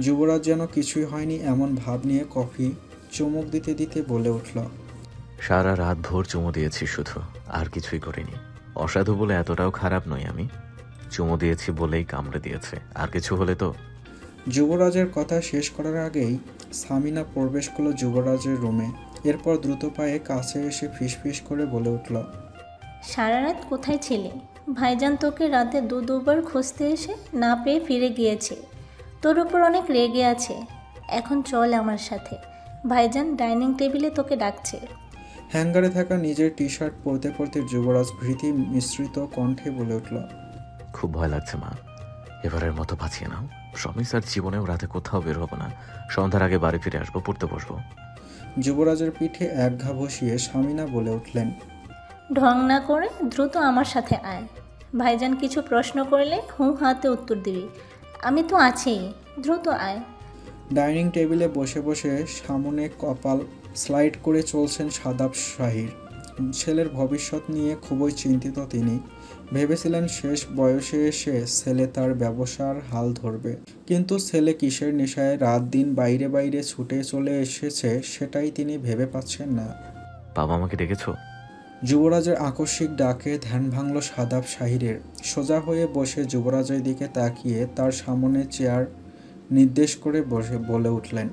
S1: যুবরাজ যেন কিছুই হয়নি এমন ভাব নিয়ে কফি চুমুক দিতে দিতে বলে উঠল,
S3: সারা রাত ভোর চুমো দিয়েছি শুধু, আর কিছুই করিনি। অসাধু বলে এতটাও খারাপ নই আমি। চুমো দিয়েছি বলেই কামড়ে দিয়েছে, আর কিছু হলে তো।
S1: যুবরাজের কথা শেষ করার আগেই সামিনা প্রবেশ করলো যুবরাজের রুমে। এরপর দ্রুত পায়ে কাছে এসে ফিসফিস করে বলে উঠল,
S9: সারা রাত কোথায় ছিলে? ভাইজান তোকে রাতে দুবার খুঁজতে এসে না পেয়ে ফিরে গিয়েছে। তোর উপর অনেক রেগে আছে। এখন চল আমার সাথে, ভাইজান ডাইনিং টেবিলে তোকে ডাকছে।
S1: হ্যাঙ্গারে থাকা নিজের টি শার্ট পরতে পরতে যুবরাজ ভীতি মিশ্রিত কণ্ঠে বলে উঠল,
S3: খুব ভয় লাগছে মা, এবারের মতো বাঁচিয়ে নাও। প্রমিস আর জীবনেও রাতে কোথাও বের হবো না। সন্ধ্যার আগে বাড়ি ফিরে আসবো, পড়তে বসবো।
S1: যুবরাজের পিঠে এক ঘা বসিয়ে সামিনা বলে উঠলেন,
S9: ঢং না করে দ্রুত আমার সাথে আয়। ভাইজান কিছু প্রশ্ন করলে হাতে উত্তর দিবি। আমি তো আছি, দ্রুত আয়।
S1: ডাইনিং টেবিলে বসে বসে সামনে কপাল স্লাইড করে চলছেন সাদাব শাহির। ছেলের ভবিষ্যৎ নিয়ে খুবই চিন্তিত তিনি। ভেবেছিলেন শেষ বয়সে এসে ছেলে তার ব্যবসার হাল ধরবে, কিন্তু ছেলে কিসের নেশায় রাত দিন বাইরে বাইরে ছুটে চলে এসেছে সেটাই তিনি ভেবে পাচ্ছেন না।
S3: বাবা আমাকে ডেকেছ?
S1: যুবরাজের আকস্মিক ডাকে ধ্যান ভাঙল সাদাব শাহিরের। সোজা হয়ে বসে যুবরাজের দিকে তাকিয়ে তার সামনে চেয়ার নির্দেশ করে বসে বলে উঠলেন,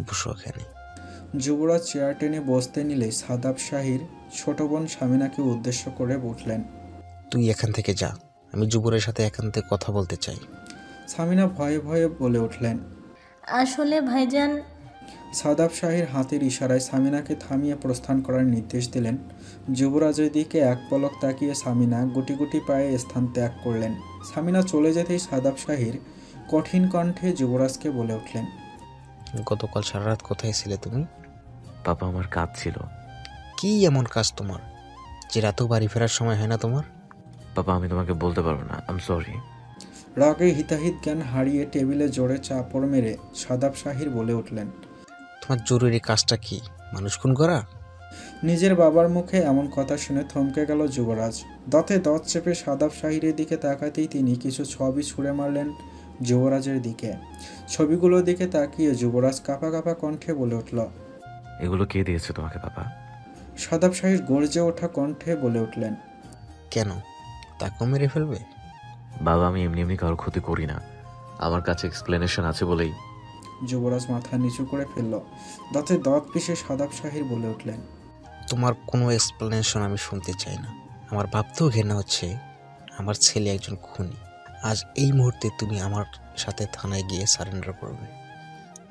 S10: বসো এখানে।
S1: যুবরাজ চেয়ার টেনে বসতে নিলে সাদাব শাহির ছোট বোন সামিনাকে উদ্দেশ্য করে উঠলেন,
S10: তুই এখান থেকে যা, আমি যুবরের সাথে একান্তে কথা বলতে চাই।
S1: সামিনা ভয়ে ভয়ে বলে উঠলেন।
S9: আসলে ভাইজান,
S1: সাদাব শাহীর হাতের ইশারায় সামিনাকে থামিয়ে প্রস্থান করার নির্দেশ দিলেন। যুবরাজের দিকে এক পলক তাকিয়ে সামিনা গুটি গুটি পায়ে স্থান ত্যাগ করলেন। সামিনা চলে যেতেই সাদাব শাহীর কঠিন কণ্ঠে যুবরাজকে বলে উঠলেন,
S10: গতকাল সারা রাত কোথায় ছিলে তুমি?
S3: পাপা, আমার কাজ ছিল।
S10: কি এমন কাজ তোমার যে রাতেও বাড়ি ফেরার সময় হয় না তোমার?
S3: পাপা, আমি তোমাকে বলতে পারবো না, আই এম সরি।
S1: রাগে হিতাহিত জ্ঞান হারিয়ে টেবিলে জোরে চাপড় মেরে সাদাব শাহীর বলে উঠলেন,
S10: তোমার জরুরি কাজটা কি? মানুষ খুন করা?
S1: নিজের বাবার মুখে এমন কথা শুনে থমকে গেল যুবরাজ। দাঁতে দাঁত চেপে সাদাব শাহীরের দিকে তাকাতেই তিনি কিছু ছবি ছুঁড়ে মারলেন যুবরাজের দিকে। ছবিগুলোর দিকে তাকিয়ে যুবরাজ কাঁপা কাঁপা কণ্ঠে বলে উঠল,
S3: এগুলো কে দিয়েছে তোমাকে পাপা?
S1: সাদাব শাহীর গর্জে ওঠা কণ্ঠে বলে উঠলেন,
S10: কেন, তাকেও মেরে ফেলবে?
S3: বাবা, আমি এমনি এমনি কারোর ক্ষতি করি না, আমার কাছে এক্সপ্লেনেশন আছে বলেই।
S1: যুবরাজ মাথা নিচু করে ফেলল। দাঁতে দাঁত পিষে সাদাব শাহীর বলে উঠলেন,
S10: তোমার কোনো এক্সপ্লেনেশন আমি শুনতে চাই না। আমার ভাবতেও ঘৃণা হচ্ছে আমার ছেলে একজন খুনি। আজ এই মুহূর্তে তুমি আমার সাথে থানায় গিয়ে সারেন্ডার করবে,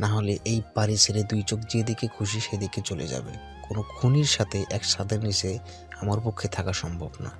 S10: না হলে এই বাড়ি ছেড়ে দুই চোখ যেদিকে খুশি সেদিকে চলে যাবে। কোনো খুনির সাথে এক ছাদের নিচে আমার পক্ষে থাকা সম্ভব না।